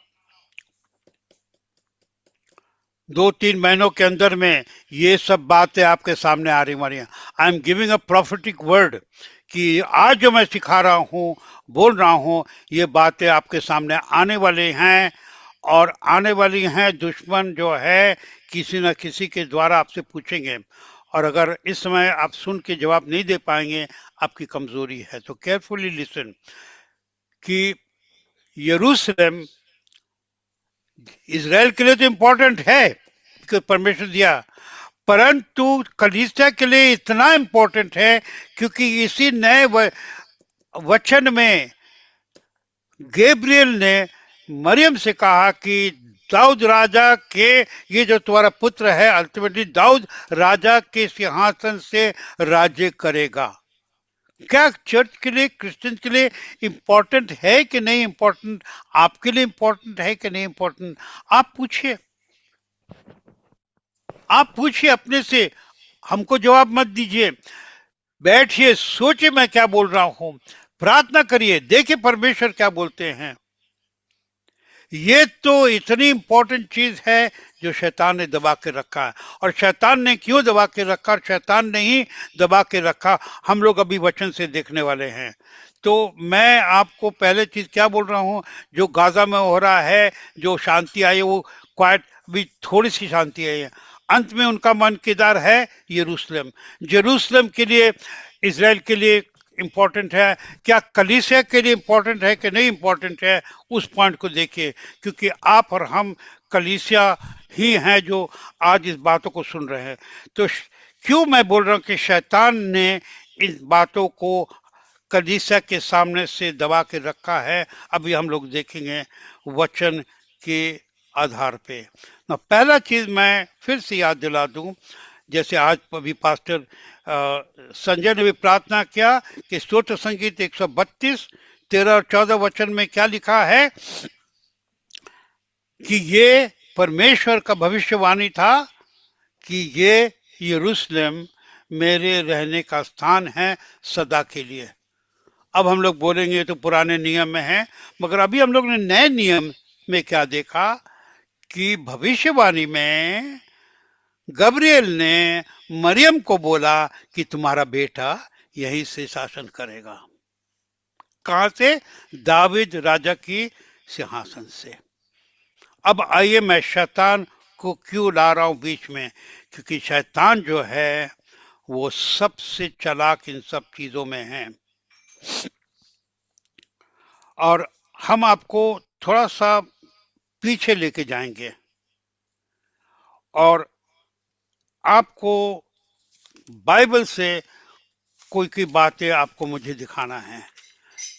2-3 महीनों के अंदर में ये सब बातें आपके सामने आ रही हमारी। I am giving a prophetic word कि आज जो मैं सिखा रहा हूँ, बोल रहा हूँ, ये बातें आपके सामने आने वाले हैं, और आने वाली हैं। दुश्मन जो है किसी न किसी के द्वारा आपसे पूछेंगे, और अगर इस समय आप सुन के जवाब नहीं दे पाएंगे, आपकी कमजोरी है। तो केयरफुली लिसन कि यरूशलेम इजराइल के लिए तो इम्पोर्टेंट है कि परमेश्वर दिया, परंतु कलीसिया के लिए इतना इम्पोर्टेंट है क्योंकि इसी नए वचन में गैब्रियल ने मरियम से कहा कि दाऊद राजा के, ये जो तुम्हारा पुत्र है, अल्टीमेटली दाऊद राजा के सिंहासन से राज्य करेगा। क्या चर्च के लिए, क्रिश्चियन के लिए इम्पोर्टेंट है कि नहीं इम्पोर्टेंट? आपके लिए इम्पोर्टेंट है कि नहीं इम्पोर्टेंट? आप पूछिए, आप पूछिए अपने से, हमको जवाब मत दीजिए। बैठिए, सोचिए मैं क्या बोल रहा हूं, प्रार्थना करिए, देखिए परमेश्वर क्या बोलते हैं। ये तो इतनी इंपॉर्टेंट चीज है जो शैतान ने दबा के रखा है। और शैतान ने क्यों दबा के रखा? शैतान ने ही दबा के रखा। हम लोग अभी वचन से देखने वाले हैं। तो मैं आपको पहले चीज क्या बोल रहा हूं, जो गाजा में हो रहा है, जो शांति आई है, वो क्वाइट भी थोड़ी सी शांति आई है। अंत में उनका मन किधर है? यरूशलेम। यरूशलेम के लिए, इजराइल के लिए इंपॉर्टेंट है। क्या कलीसिया के लिए इंपॉर्टेंट है कि नहीं इंपॉर्टेंट है? उस पॉइंट को देखिए, क्योंकि आप और हम कलीसिया ही हैं जो आज इस बातों को सुन रहे हैं। तो क्यों मैं बोल रहा हूं कि शैतान ने इन बातों को कलीसिया के सामने से दबा के रखा है? अभी हम लोग देखेंगे वचन के आधार पे। ना पहला चीज मैं फिर से याद दिला दूं, जैसे आज अभी पास्टर संजय ने भी प्रार्थना किया कि स्तोत्र संगीत 132 13 और 14 वचन में क्या लिखा है कि ये परमेश्वर का भविष्यवाणी था कि ये यरूशलेम मेरे रहने का स्थान है सदा के लिए। अब हम लोग बोलेंगे तो पुराने नियम में है, मगर अभी हम लोग ने नए नियम में क्या देखा कि भविष्यवाणी में गब्रिएल ने मरियम को बोला कि तुम्हारा बेटा यहीं से शासन करेगा। कहां से? दाविद राजा की सिंहासन से। अब आइए, मैं शैतान को क्यों ला रहा हूं बीच में? क्योंकि शैतान जो है वो सबसे चालाक इन सब चीजों में है। और हम आपको थोड़ा सा पीछे लेके जाएंगे और आपको बाइबल से कोई कोई बातें आपको मुझे दिखाना है।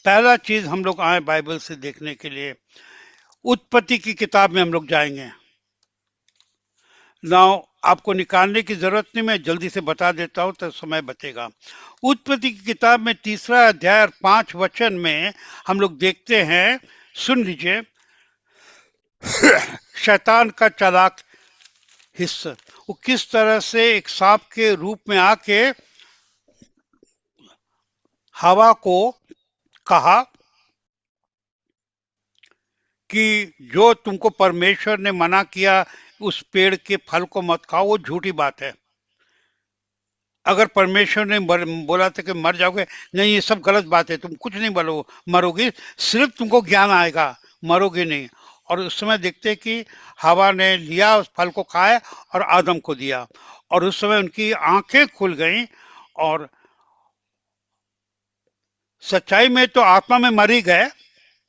पहला चीज हम लोग आए बाइबल से देखने के लिए, उत्पत्ति की किताब में हम लोग जाएंगे। नाउ आपको निकालने की जरूरत नहीं, मैं जल्दी से बता देता हूं तो समय बचेगा। उत्पत्ति की किताब में 3 अध्याय और 5 वचन में हम लोग देखते हैं, सुन लीजिए, शैतान का चालाक हिस्सा वो किस तरह से एक सांप के रूप में आके हवा को कहा कि जो तुमको परमेश्वर ने मना किया उस पेड़ के फल को मत खाओ, वो झूठी बात है। अगर परमेश्वर ने बोला था कि मर जाओगे, नहीं, ये सब गलत बात है, तुम कुछ नहीं मरोगे, सिर्फ तुमको ज्ञान आएगा, मरोगे नहीं। और उस समय देखते हैं कि हवा ने लिया, उस फल को खाया और आदम को दिया, और उस समय उनकी आंखें खुल गईं, और सच्चाई में तो आत्मा में मर ही गए,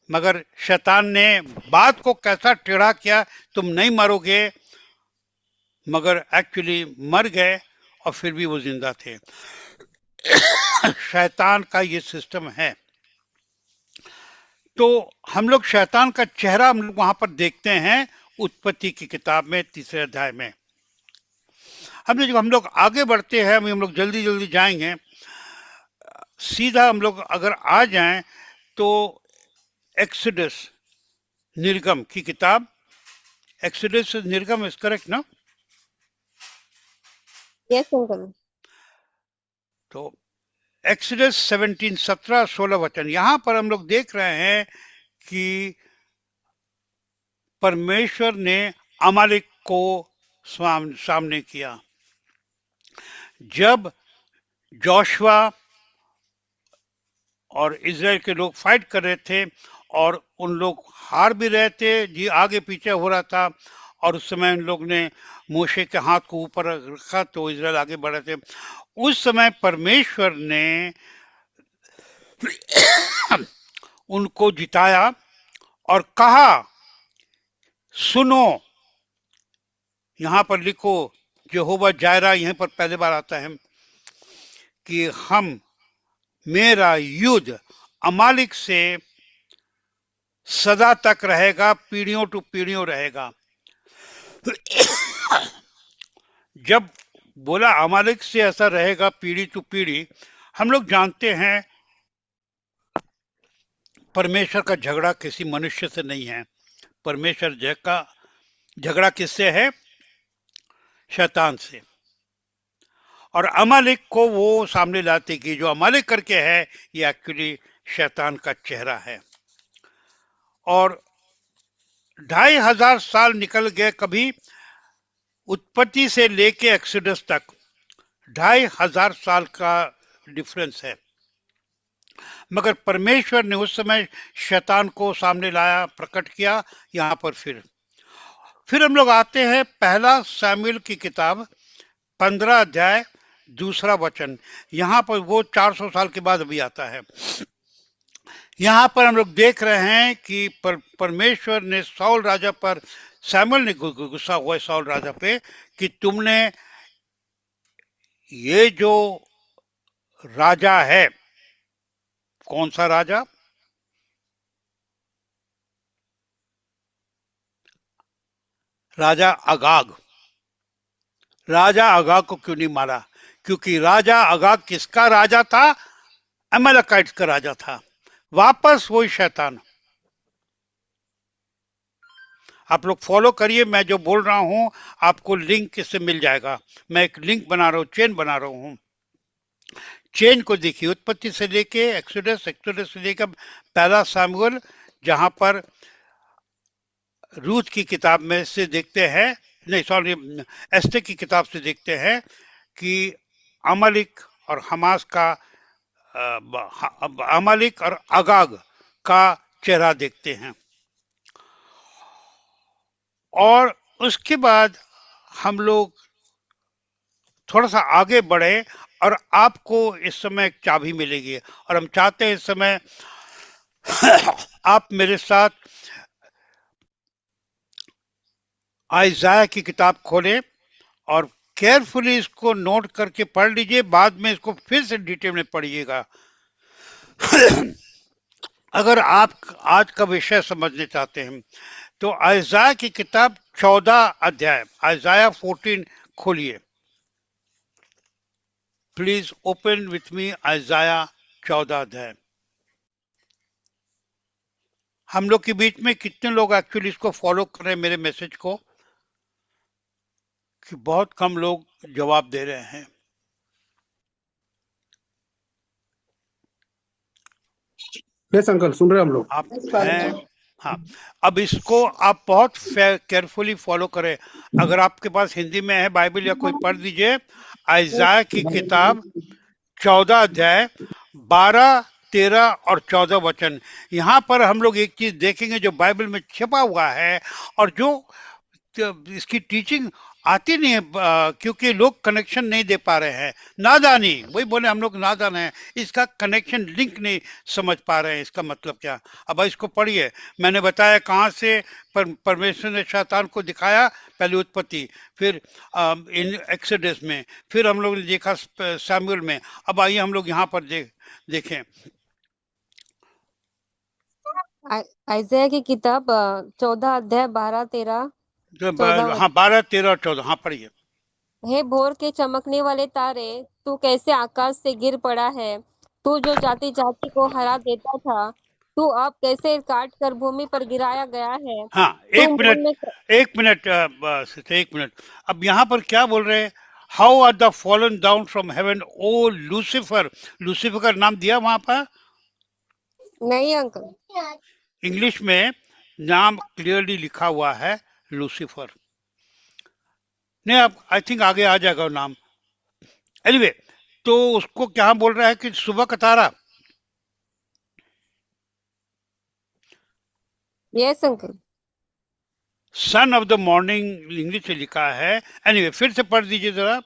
मगर शैतान ने बात को कैसा टेढ़ा किया, तुम नहीं मरोगे, मगर एक्चुअली मर गए और फिर भी वो जिंदा थे। शैतान का ये सिस्टम है। तो हम लोग शैतान का चेहरा हम लोग वहां पर देखते हैं उत्पत्ति की किताब में 3 अध्याय में। जब हम लोग आगे बढ़ते हैं, हम लोग जल्दी जल्दी जाएंगे, सीधा हम लोग अगर आ जाएं तो एक्सोडस, निर्गम की किताब Exodus is Nirgam is correct, no? Yes uncle. तो एक्सोडस 17 17 16 वचन यहां पर हम लोग देख रहे हैं कि परमेश्वर ने अमालिक को सामने किया। जब जोशुआ और इजराइल के लोग फाइट कर रहे थे और उन लोग हार भी रहे थे, जी आगे पीछे हो रहा था, और उस समय उन लोग ने मूसे के हाथ को ऊपर रखा तो इजराइल आगे बढ़े थे। उस समय परमेश्वर ने उनको जिताया और कहा, सुनो, यहां पर लिखो, यहोवा जायरा यहीं पर पहली बार आता है कि मेरा युद्ध अमालिक से सदा तक रहेगा, पीढ़ियों टू पीढ़ियों रहेगा। जब बोला अमालिक से ऐसा रहेगा पीढ़ी टू पीढ़ी, हम लोग जानते हैं परमेश्वर का झगड़ा किसी मनुष्य से नहीं है। परमेश्वर का झगड़ा किससे है? शैतान से। और अमालिक को वो सामने लाते कि जो अमालिक करके है ये एक्चुअली शैतान का चेहरा है। और 2500 साल निकल गए, कभी उत्पत्ति से लेके एक्सोडस तक 2500 साल का डिफरेंस है। मगर परमेश्वर ने उस समय शैतान को सामने लाया, प्रकट किया। यहाँ पर फिर हम लोग आते हैं पहला सामुएल की किताब 15 अध्याय 2 वचन। यहाँ पर वो 400 साल के बाद अभी आता है। यहाँ पर हम लोग देख रहे हैं कि परमेश्वर ने साउल राजा पर, सामुएल ने गुस्सा हुआ साउल राजा पे कि तुमने ये जो राजा है, कौन सा राजा? राजा अगाग। राजा अगाग को क्यों नहीं मारा? क्योंकि राजा अगाग किसका राजा था? अमलेकाइट्स का राजा था। वापस वही शैतान। आप लोग फॉलो करिए, मैं जो बोल रहा हूं आपको लिंक इससे मिल जाएगा। मैं एक लिंक बना रहा हूं, चेन बना रहा हूं। चेन को देखिए, उत्पत्ति से लेके एक्सोडस, एक्सोडस से लेकर पहला सामुएल, जहां पर रूथ की किताब में से देखते हैं, नहीं सॉरी, एस्ते की किताब से देखते हैं कि अमालिक और हमास का, अमालिक और अगाग का चेहरा देखते हैं। और उसके बाद हम लोग थोड़ा सा आगे बढ़े और आपको इस समय एक चाबी मिलेगी, और हम चाहते हैं इस समय आप मेरे साथ आइजाया की किताब खोलें और केयरफुली इसको नोट करके पढ़ लीजिए। बाद में इसको फिर से डिटेल में पढ़िएगा। अगर आप आज का विषय समझने चाहते हैं तो आइजाया की किताब 14 अध्याय, आइजाया 14 खोलिए। प्लीज ओपन विथ मी आइजाया 14 अध्याय। हम लोग के बीच में कितने लोग एक्चुअली इसको फॉलो कर रहे हैं मेरे मैसेज को? कि बहुत कम लोग जवाब दे रहे हैं। यस अंकल, सुन रहे हैं हम लोग। आप हैं? हाँ। अब इसको आप बहुत केयरफुली फॉलो करें। अगर आपके पास हिंदी में है बाइबल या कोई, पढ़ दीजिए आइजाया की किताब 14 अध्याय 12, 13 और 14 वचन। यहाँ पर हम लोग एक चीज देखेंगे जो बाइबल में छपा हुआ है और जो इसकी टीचिंग आती नहीं है, क्योंकि लोग कनेक्शन नहीं दे पा रहे हैं। नादानी, वही बोले हम लोग नादान हैं, इसका कनेक्शन लिंक नहीं समझ पा रहे हैं, इसका मतलब क्या। अब इसको पढ़िए। मैंने बताया कहाँ से परमेश्वर ने शैतान को दिखाया, पहले उत्पत्ति, फिर इन एक्सोडस में, फिर हम लोग ने देखा सामुएल में। अब आइए हम लोग यहाँ पर देखें आइज़ाया की किताब 14 अध्याय 12, 13, 14। हाँ 12, 13 और 14। हाँ पढ़िए। हे भोर के चमकने वाले तारे, तू कैसे आकाश से गिर पड़ा है, तू जो जाति जाति को हरा देता था, तू अब कैसे काट कर भूमि पर गिराया गया है। हाँ, तू एक मन मिनट, में एक मिनट, बस एक मिनट। अब यहाँ पर क्या बोल रहे हैं? How are the fallen down from heaven O Lucifer. Lucifer का नाम दिया वहां पर? नहीं अंकल। इंग्लिश में नाम क्लियरली लिखा हुआ है, लूसीफर। नहीं, अब आई थिंक आगे आ जाएगा वो नाम। एनीवे, तो उसको क्या बोल रहा है कि सुबह का तारा। Yes uncle. Son of the morning English में लिखा है। एनीवे, फिर से पढ़ दीजिए जरा।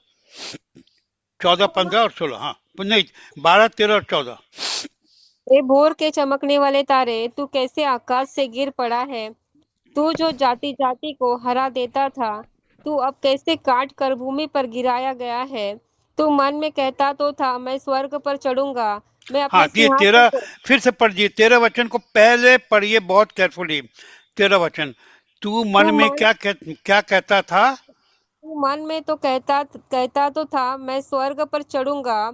14, 15 और 16। हाँ, नहीं, 12, 13 और 14। ए भोर के चमकने वाले तारे, तू कैसे आकाश से गिर पड़ा है। तू जो जाति जाति को हरा देता था, तू अब कैसे काट कर भूमि पर गिराया गया है। तू मन में कहता तो था, मैं स्वर्ग पर चढ़ूंगा, मैं हाँ, अपने ये सिंहासन 13, को। फिर से पढ़िए 13 वचन को पहले पढ़िए बहुत केयरफुली। 13 वचन। तू तू मन में मन क्या कहता था? तू मन में तो कहता तो था, मैं स्वर्ग पर चढ़ूंगा,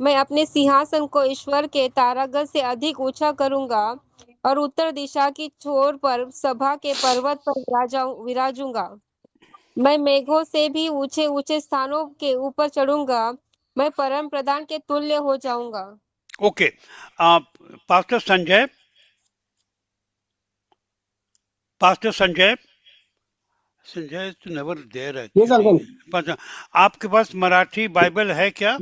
मैं अपने सिंहासन को ईश्वर के तारागण से अधिक ऊंचा करूंगा, और उत्तर दिशा की छोर पर सभा के पर्वत पर विराजूंगा। मैं मेघों से भी ऊंचे ऊंचे स्थानों के ऊपर चढ़ूंगा, मैं परम प्रधान के तुल्य हो जाऊंगा। Okay. Pastor Sanjay, pastor Sanjay, Sanjay तो never there yes actually. Uncle. आपके पास मराठी बाइबल है क्या?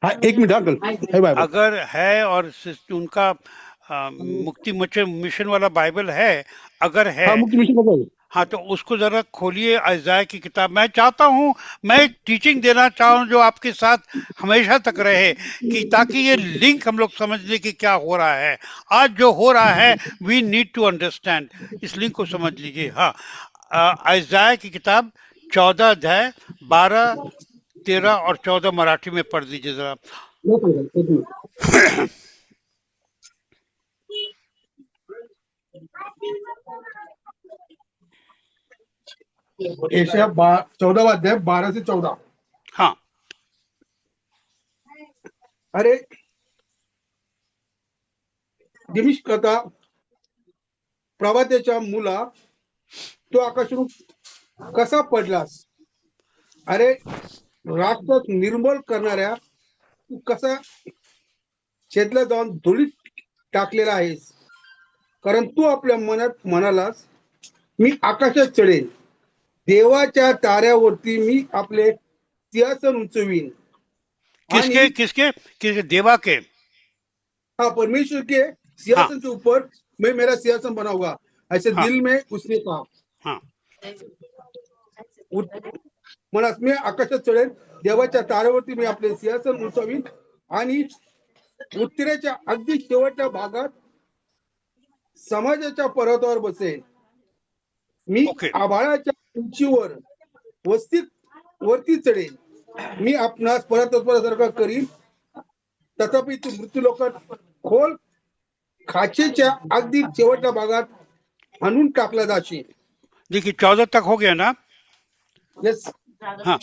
हाँ, एक मिनट अंकल, है बाइबल। अगर है और उनका मुक्ति मोचन मिशन वाला बाइबल है, अगर है, हाँ, मुक्ति मिशन का बाइबल। हाँ, तो उसको जरा खोलिए, अयजाया की किताब। मैं चाहता हूँ, मैं एक टीचिंग देना चाहूँ जो आपके साथ हमेशा तक रहे, कि ताकि ये लिंक हम लोग समझ लें कि क्या हो रहा है। आज जो हो रहा है, वी नीड टू अंडरस्टैंड। इस लिंक को समझ लीजिए। हाँ, अयजाया की किताब 14 अध्याय 12, 13 और 14 मराठी में पढ़ दीजिए जरा। यस अंकल, एक मिनट। एशिया 14 अध्याय 12 से 14। हाँ, अरे दिमिष्कता प्रवाद्याच्या मुला, तो आकाशातून कसा पडलास. अरे राक्षस निर्मूल करणाऱ्या, तू कसा छेदला जाऊन धुळीत टाकलेला आहेस. कारण तू आपल्या मनात म्हणालास, मी आकाशात चढेन, देवाच्या ताऱ्यावरती मी आपले सिंहासन उंचवीन. किसके आणि किसके किसके देवा के? हाँ, परमेश्वर के हाँ, सिंहासन के ऊपर मैं मेरा सिंहासन बनाऊंगा, ऐसे हाँ, दिल में उसने कहा. हाँ। म्हणा, मी आकाशात चढेन, देवाच्या ताऱ्यावरती मी आपले सिंहासन उंचवीन, आणि उत्तरेच्या अगदी शेवटच्या भागात समाजाच्या पर्वतावर बसेन. मी ओके, आभाळाच्या उंचीवर वरती चढेन. मी आपणास परस्परासारखा करीन, तथापि तू मृत्यू लोकात खोल खाचेच्या अगदी शेवटच्या भागात आणून टाकला जाशील. देखिए 14 तक हो गया ना? यस. हाँ,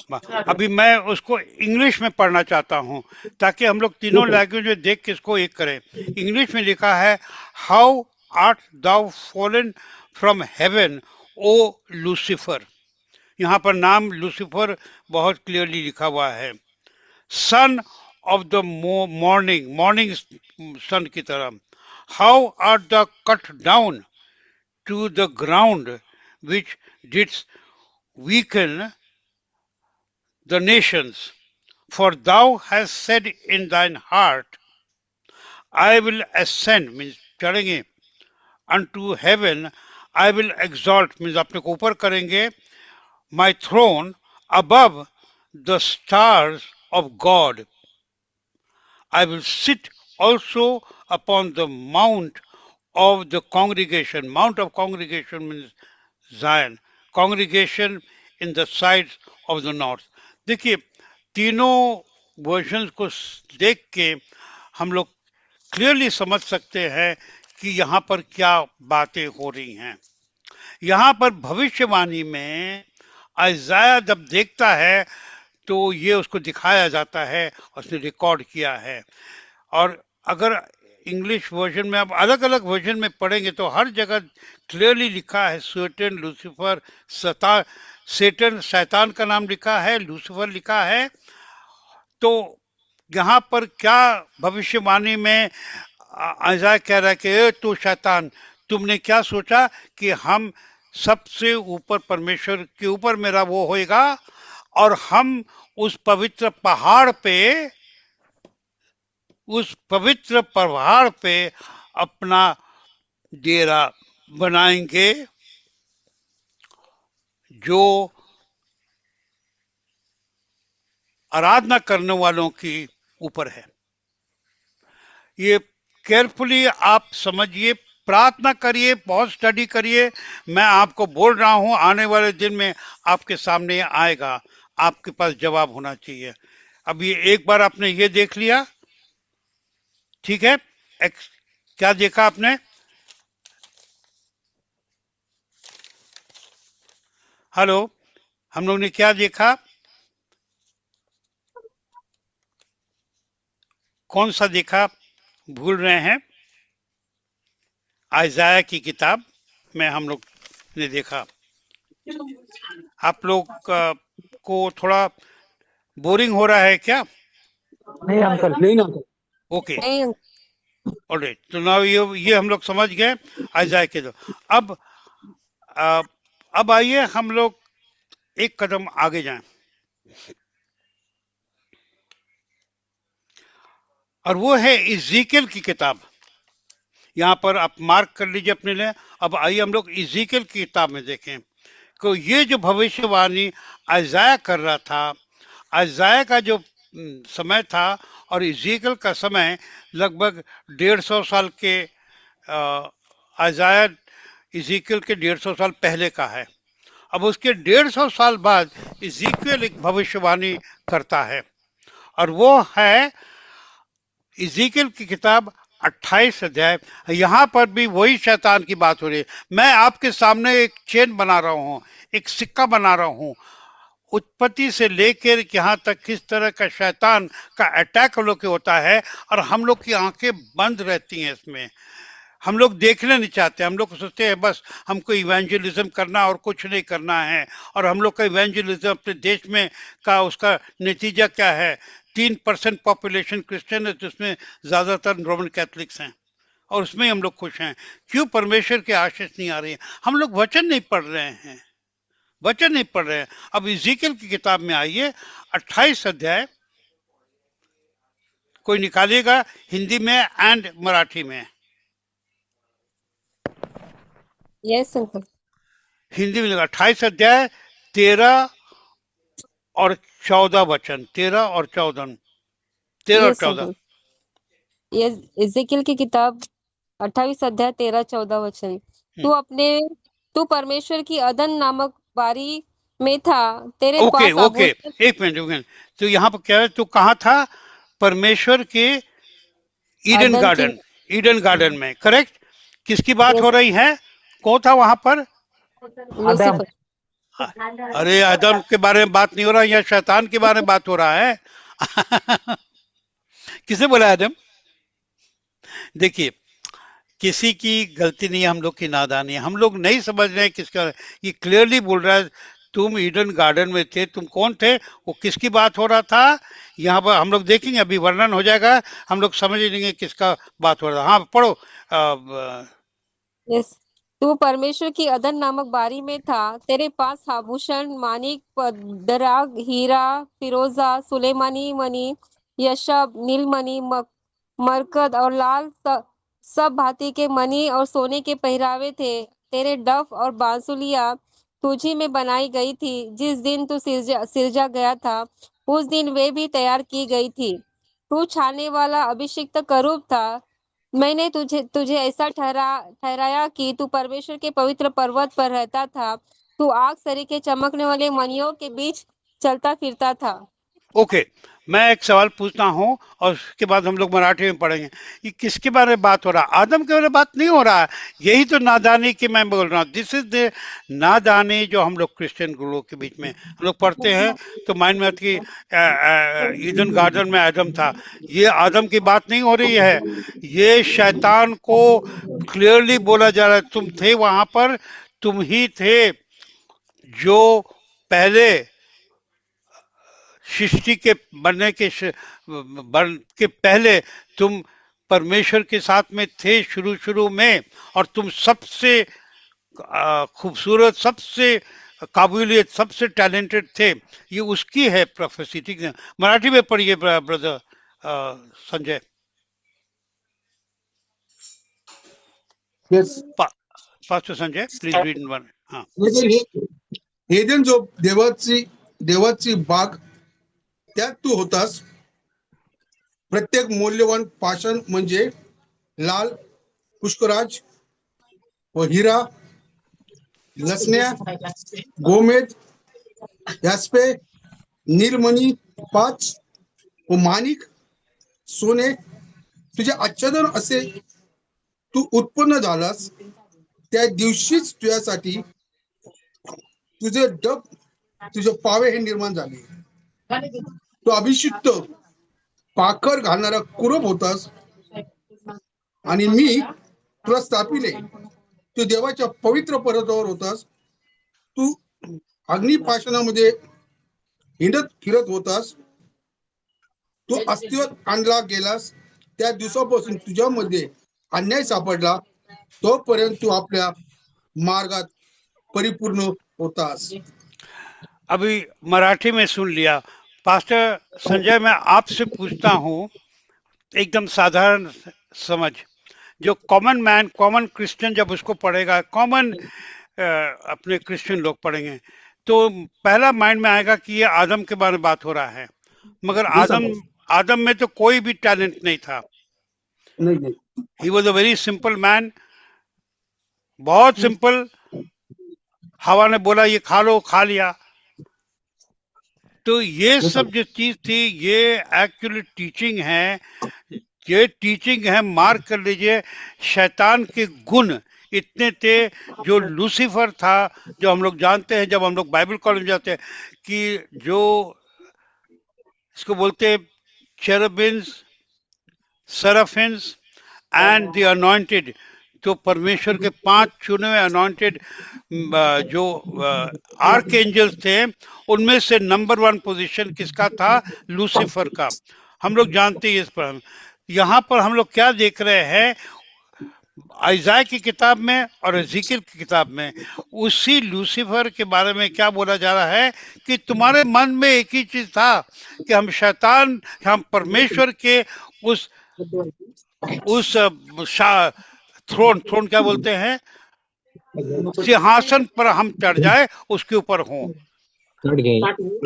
अभी मैं उसको इंग्लिश में पढ़ना चाहता हूँ, ताकि हम लोग तीनों लैंग्वेज में देख के इसको एक करें। इंग्लिश में लिखा है, how art thou fallen from heaven O Lucifer. यहाँ पर नाम लूसीफर बहुत क्लियरली लिखा हुआ है। Son of the morning, morning son की तरह। How are the cut down to the ground which didst weaken the nations. For thou hast said in thine heart, I will ascend, means चढ़ेंगे, unto heaven, I will exalt, means अपने को ऊपर करेंगे, my throne above the stars of God. I will sit also upon the mount of the congregation. Mount of congregation means Zion. Congregation in the sides of the north. देखिए, तीनों version को देख के हम लोग क्लियरली समझ सकते हैं कि यहाँ पर क्या बातें हो रही हैं। यहाँ पर भविष्यवाणी में अयजाया जब देखता है तो ये उसको दिखाया जाता है, उसने रिकॉर्ड किया है। और अगर इंग्लिश वर्जन में, अब अलग अलग वर्जन में पढ़ेंगे तो हर जगह क्लियरली लिखा है सेटन, लूसीफर, सता सेटन शैतान का नाम लिखा है, लूसीफर लिखा है। तो यहाँ पर क्या भविष्यवाणी में ऐसा कह रहा है कि "ए, तू शैतान, तुमने क्या सोचा कि हम सबसे ऊपर परमेश्वर के ऊपर मेरा वो होएगा और हम उस पवित्र पहाड़ पे, उस पवित्र पहाड़ पे अपना डेरा बनाएंगे जो आराधना करने वालों की ऊपर है"। ये केयरफुली आप समझिए, प्रार्थना करिए, बहुत स्टडी करिए। मैं आपको बोल रहा हूं आने वाले दिन में आपके सामने आएगा, आपके पास जवाब होना चाहिए। अब ये एक बार आपने ये देख लिया, ठीक है। क्या देखा आपने? हेलो, हम लोग ने क्या देखा? कौन सा देखा? भूल रहे हैं? आइजाया की किताब में हम लोग ने देखा। आप लोग को थोड़ा बोरिंग हो रहा है क्या? नहीं अंकल, नहीं ना अंकल। ओके, नहीं ऑलराइट। तो नाउ ये हम लोग समझ गए आइजाया के दो। अब अ, अब आइए हम लोग एक कदम आगे जाएं, और वो है इज़ीकियल की किताब। यहाँ पर आप मार्क कर लीजिए अपने लिए। अब आइए हम लोग इज़ीकियल की किताब में देखें कि ये जो भविष्यवाणी आइजाया कर रहा था, आइजाया का जो समय था और इज़ीकियल का समय लगभग 150 साल के, आइजाया इज़ीकियल के 150 साल पहले का है। अब उसके 150 साल बाद इज़ीकियल एक भविष्यवाणी करता है, और वो है इज़ीकियल की किताब 28 अध्याय। यहाँ पर भी वही शैतान की बात हो रही है। मैं आपके सामने एक चेन बना रहा हूँ, एक सिक्का बना रहा हूँ, उत्पत्ति से लेकर यहाँ तक किस तरह का शैतान का अटैक हम लोग के होता है, और हम लोग की आंखें बंद रहती हैं इसमें। हम लोग देखना नहीं चाहते, हम लोग सोचते हैं बस हमको इवेंजलिज्म करना और कुछ नहीं करना है। और हम लोग का इवेंजलिज्म अपने देश में का उसका नतीजा क्या है? 3% पॉपुलेशन क्रिश्चियन है, जिसमें ज्यादातर रोमन कैथलिक्स हैं, और उसमें हम लोग खुश हैं। क्यों परमेश्वर की आशीष नहीं आ रही है? हम लोग वचन नहीं पढ़ रहे हैं, वचन नहीं पढ़ रहे हैं। अब इज़ीकियल की किताब में आइए, 28 अध्याय कोई निकालिएगा हिंदी में एंड मराठी में। Yes uncle. हिंदी में 28 अध्याय 13 और 14 वचन, 13 और 14, 13 और यस 14। अंकल। यस, इज़ेकियल की किताब 28 अध्याय 13-14 वचन। तू परमेश्वर की अदन नामक बारी में था, तेरे ओके पास ओके, आभूषण। एक मिनट, एक मिनट। तो यहाँ पर क्या है? तू कहाँ था? परमेश्वर के ईडन अदन की। गार्डन, ईडन गार्डन में, करेक्ट। किसकी बात हो यस, रही है? कौन था वहां पर? लूसीफर। अरे आदम के बारे में बात नहीं हो रहा, यहाँ शैतान के बारे में बात हो रहा है। किसे बोला आदम? देखिए, किसी की गलती नहीं है, हम लोग की नादानी है, हम लोग नहीं समझ रहे हैं किसका। ये क्लियरली बोल रहा है तुम ईडन गार्डन में थे। तुम कौन थे? वो किसकी बात हो रहा था? यहाँ पर हम लोग देखेंगे, अभी वर्णन हो जाएगा, हम लोग समझ लेंगे किसका बात हो रहा था। हाँ पढ़ो। यस, तू परमेश्वर की अदन नामक बारी में था, तेरे पास आभूषण, मानिक, पदराग, हीरा, फिरोजा, सुलेमानी मणि, यशब, नीलमणि, मरकत और लाल सब भांति के मणि और सोने के पहरावे थे। तेरे डफ और बांसुलियां तुझी में बनाई गई थी। जिस दिन तू सिरजा गया था, उस दिन वे भी तैयार की गई थी। तू छाने वाला अभिषिक्त करूब था। मैंने तुझे तुझे ऐसा ठहराया कि तू परमेश्वर के पवित्र पर्वत पर रहता था। तू आग सरीखे चमकने वाले मणियों के बीच चलता फिरता था। ओके, मैं एक सवाल पूछता हूँ और उसके बाद हम लोग मराठी में पढ़ेंगे। ये किसके बारे में बात हो रहा है? आदम के बारे में बात नहीं हो रहा है। यही तो नादानी की मैं बोल रहा हूँ। दिस इज द नादानी जो हम लोग क्रिश्चियन लोगों के बीच में हम लोग पढ़ते हैं, तो माइंड में आती है कि ईडन गार्डन में आदम था। ये आदम की बात नहीं हो रही है, ये शैतान को क्लियरली बोला जा रहा है। तुम थे वहां पर, तुम ही थे जो पहले सृष्टि के बनने के बन के पहले तुम परमेश्वर के साथ में थे शुरू शुरू में, और तुम सबसे खूबसूरत, सबसे काबिलियत, सबसे टैलेंटेड थे। ये उसकी है प्रोफेसी। ठीक है, मराठी में पढ़िए brother Sanjay. Yes. Faster Sanjay, please read in one. हाँ, एजन जो देवाची बाग, त्यात तू होतास. प्रत्येक मौल्यवान पाषाण म्हणजे लाल, पुष्कराज व हिरा, लसण्या, गोमेद, यास्पे, नीलमणी, पाच व माणिक, सोने तुझे आच्छादन असे तू उत्पन्न झालास. त्या दिवशीच तुझ्यासाठी तुझे डब, तुझे पावे हे निर्माण झाले. तू अभिषिक्त पाखर घालणारा कुरूप होतास आणि मी तुला स्थापिले. तू देवाच्या पवित्र पर्वतावर होतास. तू अग्निपाशणामध्ये हिंडत फिरत होतास. तू अस्तित्वात आणला गेलास. त्या दिवसापासून तुझ्यामध्ये अन्याय सापडला, तोपर्यंत तू आपल्या मार्गात परिपूर्ण होतास. अभी मराठी में सुन लिया। पास्टर संजय, मैं आपसे पूछता हूँ, एकदम साधारण समझ, जो कॉमन मैन, कॉमन क्रिश्चियन जब उसको पढ़ेगा, कॉमन अपने क्रिश्चियन लोग पढ़ेंगे, तो पहला माइंड में आएगा कि ये आदम के बारे में बात हो रहा है। मगर आदम आदम में तो कोई भी टैलेंट नहीं था। नहीं. He was a very simple man, बहुत सिंपल। हवा ने बोला ये खा लो, खा लिया। तो ये सब जो चीज थी, ये एक्चुअली टीचिंग है। ये टीचिंग है, मार्क कर लीजिए। शैतान के गुण इतने थे। जो लूसीफर था, जो हम लोग जानते हैं जब हम लोग बाइबल कॉलेज जाते हैं, कि जो इसको बोलते चेरबिन्स, सरफिन्स एंड द अनॉइंटेड, जो परमेश्वर के 5 चुने हुए अनॉइंटेड जो आर्क एंजल्स थे, उनमें से नंबर 1 पोजीशन किसका था? लूसीफर का। हम लोग जानते हैं इस पर। यहाँ पर हम लोग क्या देख रहे हैं? आइज़ाया की किताब में और एज़ेकियल की किताब में उसी लूसीफर के बारे में क्या बोला जा रहा है कि तुम्हारे मन में एक ही चीज था कि हम शैतान, हम परमेश्वर के उस थ्रोन क्या बोलते हैं, सिंहासन पर हम चढ़ जाए, उसके ऊपर हों।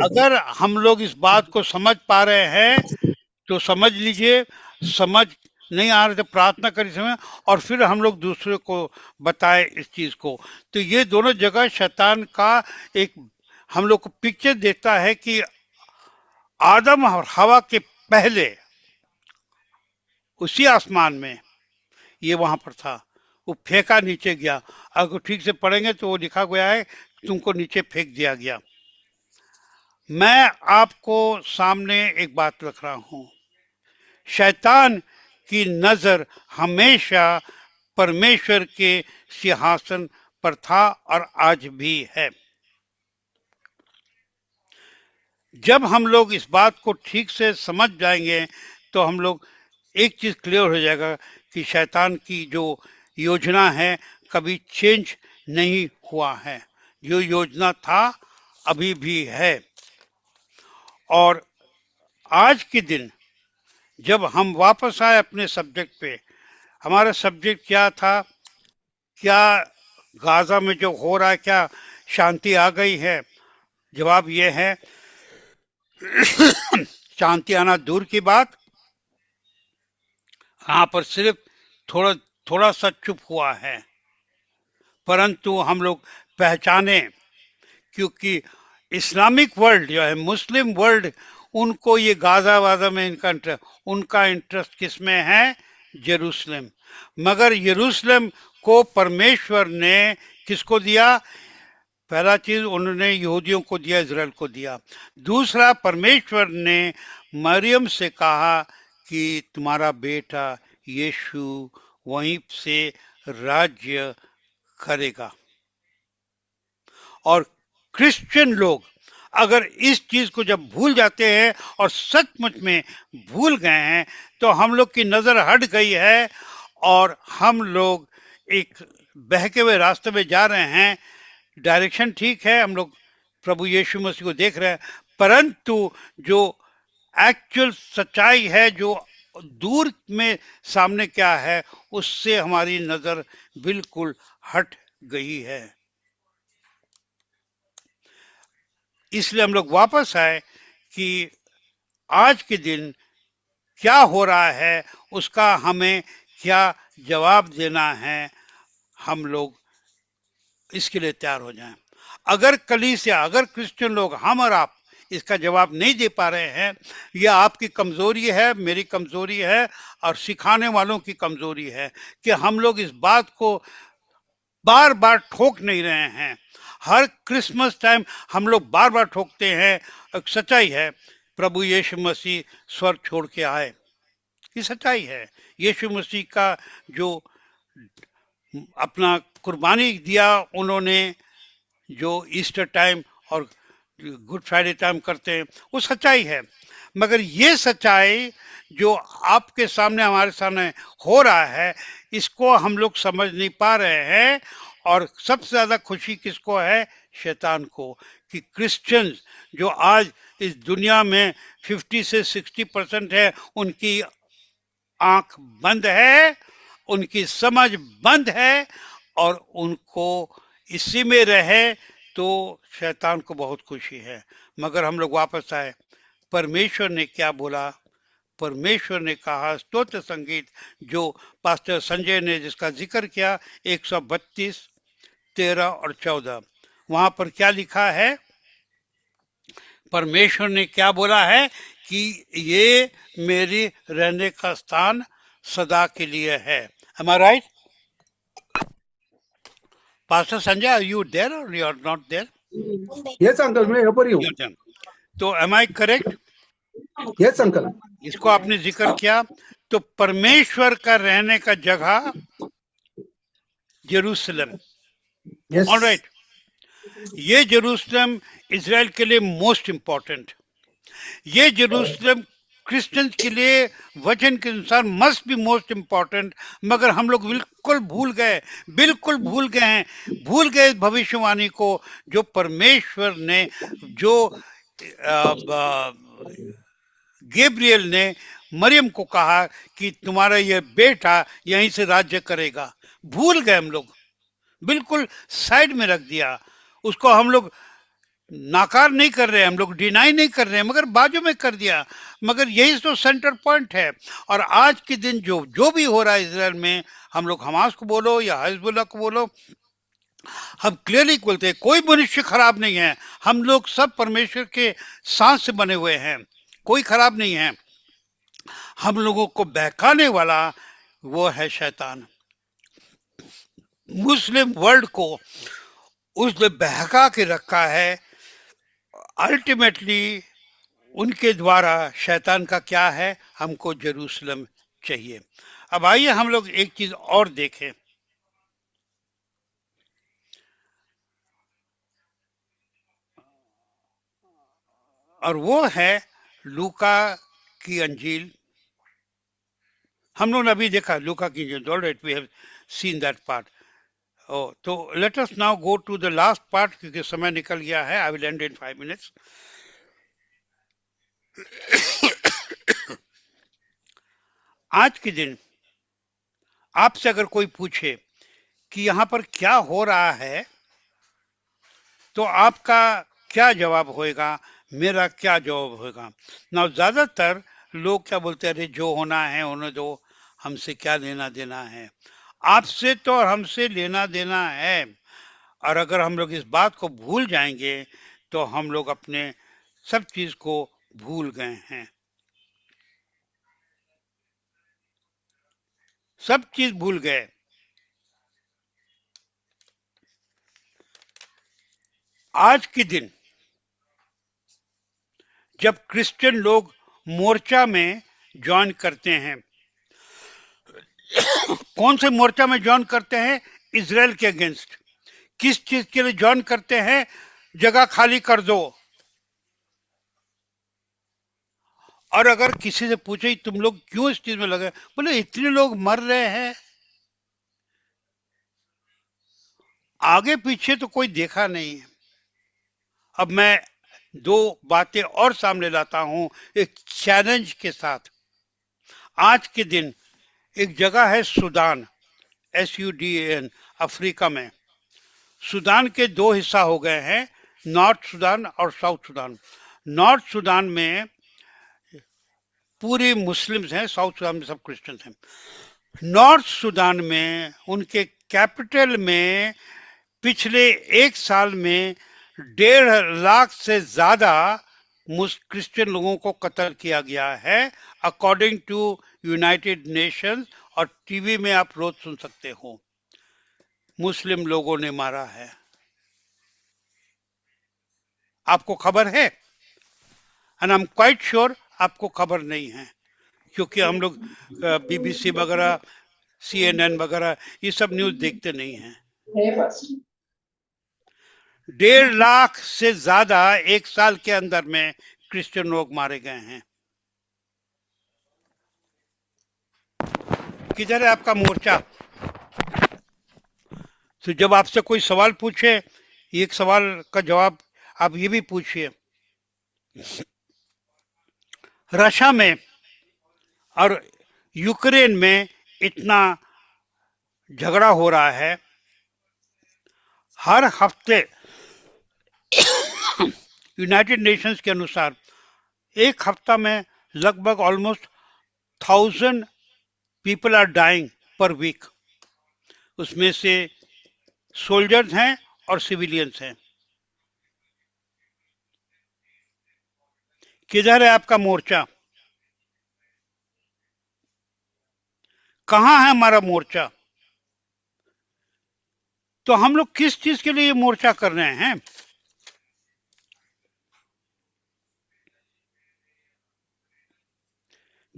अगर हम लोग इस बात को समझ पा रहे हैं तो समझ लीजिए। समझ नहीं आ रहे तो प्रार्थना करिए समय, और फिर हम लोग दूसरे को बताएं इस चीज को। तो ये दोनों जगह शैतान का एक हम लोग को पिक्चर देता है कि आदम और हवा के पहले उसी आसमान में ये वहां पर था, वो फेंका, नीचे गया। अगर ठीक से पढ़ेंगे तो वो लिखा गया है तुमको नीचे फेंक दिया गया। मैं आपको सामने एक बात रख रहा हूं, शैतान की नजर हमेशा परमेश्वर के सिंहासन पर था और आज भी है। जब हम लोग इस बात को ठीक से समझ जाएंगे तो हम लोग एक चीज क्लियर हो जाएगा कि शैतान की जो योजना है कभी चेंज नहीं हुआ है। जो योजना था अभी भी है। और आज के दिन जब हम वापस आए अपने सब्जेक्ट पे, हमारा सब्जेक्ट क्या था? क्या गाजा में जो हो रहा है, क्या शांति आ गई है? जवाब ये है शांति आना दूर की बात, यहाँ पर सिर्फ थोड़ा थोड़ा सा चुप हुआ है। परंतु हम लोग पहचाने, क्योंकि इस्लामिक वर्ल्ड जो है, मुस्लिम वर्ल्ड, उनको ये गाजा वाजा में उनका इंटरेस्ट किस में है? जेरूसलम। मगर यरूशलेम को परमेश्वर ने किसको दिया? पहला चीज उन्होंने यहूदियों को दिया, इजराइल को दिया। दूसरा, परमेश्वर ने मरियम से कहा कि तुम्हारा बेटा यीशु वहीं से राज्य करेगा। और क्रिश्चियन लोग अगर इस चीज को जब भूल जाते हैं और सचमुच में भूल गए हैं तो हम लोग की नजर हट गई है और हम लोग एक बहके हुए रास्ते में जा रहे हैं। डायरेक्शन ठीक है, हम लोग प्रभु यीशु मसीह को देख रहे हैं, परंतु जो एक्चुअल सच्चाई है, जो दूर में सामने क्या है, उससे हमारी नजर बिल्कुल हट गई है। इसलिए हम लोग वापस आए कि आज के दिन क्या हो रहा है, उसका हमें क्या जवाब देना है, हम लोग इसके लिए तैयार हो जाएं। अगर कलीसिया, अगर क्रिश्चियन लोग, हम और आप इसका जवाब नहीं दे पा रहे हैं, यह आपकी कमजोरी है, मेरी कमजोरी है और सिखाने वालों की कमजोरी है कि हम लोग इस बात को बार बार ठोक नहीं रहे हैं। हर क्रिसमस टाइम हम लोग बार बार ठोकते हैं। एक सच्चाई है, प्रभु यीशु मसीह स्वर्ग छोड़ के आए, ये सच्चाई है। यीशु मसीह का जो अपना कुर्बानी दिया उन्होंने, जो ईस्टर टाइम और गुड फ्राइडे टाइम करते हैं, वो सच्चाई है। मगर ये सच्चाई जो आपके सामने, हमारे सामने हो रहा है, इसको हम लोग समझ नहीं पा रहे हैं। और सबसे ज्यादा खुशी किसको है? शैतान को, कि क्रिश्चियंस जो आज इस दुनिया में 50 से 60% है, उनकी आंख बंद है, उनकी समझ बंद है और उनको इसी में रहे तो शैतान को बहुत खुशी है। मगर हम लोग वापस आए, परमेश्वर ने क्या बोला? परमेश्वर ने कहा, स्तोत्र संगीत जो पास्टर संजय ने जिसका जिक्र किया, 132, 13 और 14, वहां पर क्या लिखा है? परमेश्वर ने क्या बोला है कि ये मेरी रहने का स्थान सदा के लिए है। Am I right? Pastor Sanjay, are you there or you are not there? Yes, uncle, मैं यहाँ पर ही हूँ। You're there. तो am I correct? Yes, uncle. इसको आपने जिक्र किया, तो परमेश्वर का रहने का जगह जेरूसलम। Yes. All right. ये जेरूसलम इजराइल के लिए मोस्ट इंपॉर्टेंट, ये जेरूसलम क्रिश्चियंस के लिए वचन के अनुसार मस्ट बी मोस्ट इंपॉर्टेंट। मगर हम लोग बिल्कुल भूल गए, बिल्कुल भूल गए हैं, भूल गए भविष्यवाणी को जो परमेश्वर ने, जो गैब्रियल ने मरियम को कहा कि तुम्हारा ये बेटा यहीं से राज्य करेगा। भूल गए हम लोग, बिल्कुल साइड में रख दिया उसको। हम लोग नाकार नहीं कर रहे हैं, हम लोग डिनाई नहीं कर रहे हैं, मगर बाजू में कर दिया। मगर यही तो सेंटर पॉइंट है। और आज के दिन जो भी हो रहा है इजराइल में, हम लोग हमास को बोलो या हिजबुल्लाह को बोलो, हम क्लियरली बोलते हैं कोई मनुष्य खराब नहीं है, हम लोग सब परमेश्वर के साथ से बने हुए हैं, कोई खराब नहीं है। हम लोगों को बहकाने वाला वो है शैतान। मुस्लिम वर्ल्ड को उसने बहका के रखा है। अल्टीमेटली उनके द्वारा शैतान का क्या है? हमको जेरूसलम चाहिए। अब आइए हम लोग एक चीज और देखें। और वो है लूका की अंजील। हम लोगों ने अभी देखा लूका की अंजील, alright, we have seen that part. तो let us now go to the last part, क्योंकि समय निकल गया है। I will end in 5 minutes. आज के दिन आपसे अगर कोई पूछे कि यहाँ पर क्या हो रहा है, तो आपका क्या जवाब होएगा? मेरा क्या जवाब होएगा? ना ज्यादातर लोग क्या बोलते हैं, अरे जो होना है होने दो, हमसे क्या लेना देना है। आपसे तो और हमसे लेना देना है। और अगर हम लोग इस बात को भूल जाएंगे तो हम लोग अपने सब चीज को भूल गए हैं, सब चीज भूल गए। आज के दिन जब क्रिश्चियन लोग मोर्चा में ज्वाइन करते हैं, कौन से मोर्चा में ज्वाइन करते हैं? इजराइल के अगेंस्ट। किस चीज के लिए ज्वाइन करते हैं? जगह खाली कर दो। और अगर किसी से पूछे तुम लोग क्यों इस चीज में लगे, बोले इतने लोग मर रहे हैं, आगे पीछे तो कोई देखा नहीं है। अब मैं दो बातें और सामने लाता हूं एक चैलेंज के साथ। आज के दिन एक जगह है सूडान, SUDAN, अफ्रीका में। सूडान के दो हिस्सा हो गए हैं, नॉर्थ सूडान और साउथ सूडान। नॉर्थ सूडान में पूरे मुस्लिम्स हैं, साउथ सूडान में सब क्रिश्चियंस हैं। नॉर्थ सूडान में उनके कैपिटल में पिछले एक साल में 1.5 लाख से ज्यादा क्रिश्चियन लोगों को कत्ल किया गया है, अकॉर्डिंग टू यूनाइटेड नेशंस। और टीवी में आप रोज सुन सकते हो, मुस्लिम लोगों ने मारा है। आपको खबर है? And I am quite sure आपको खबर नहीं है, क्योंकि हम लोग BBC वगैरह, CNN वगैरह ये सब न्यूज देखते नहीं हैं। 1.5 लाख से ज्यादा एक साल के अंदर में क्रिश्चियन लोग मारे गए हैं। किधर है आपका मोर्चा? तो जब आपसे कोई सवाल पूछे, एक सवाल का जवाब आप ये भी पूछिए, रशिया में और यूक्रेन में इतना झगड़ा हो रहा है, हर हफ्ते यूनाइटेड नेशंस के अनुसार एक हफ्ता में लगभग almost 1000 people are dying per week. उसमें से सोल्जर्स हैं और सिविलियंस हैं। किधर है आपका मोर्चा? कहां है हमारा मोर्चा? तो हम लोग किस चीज के लिए मोर्चा कर रहे हैं?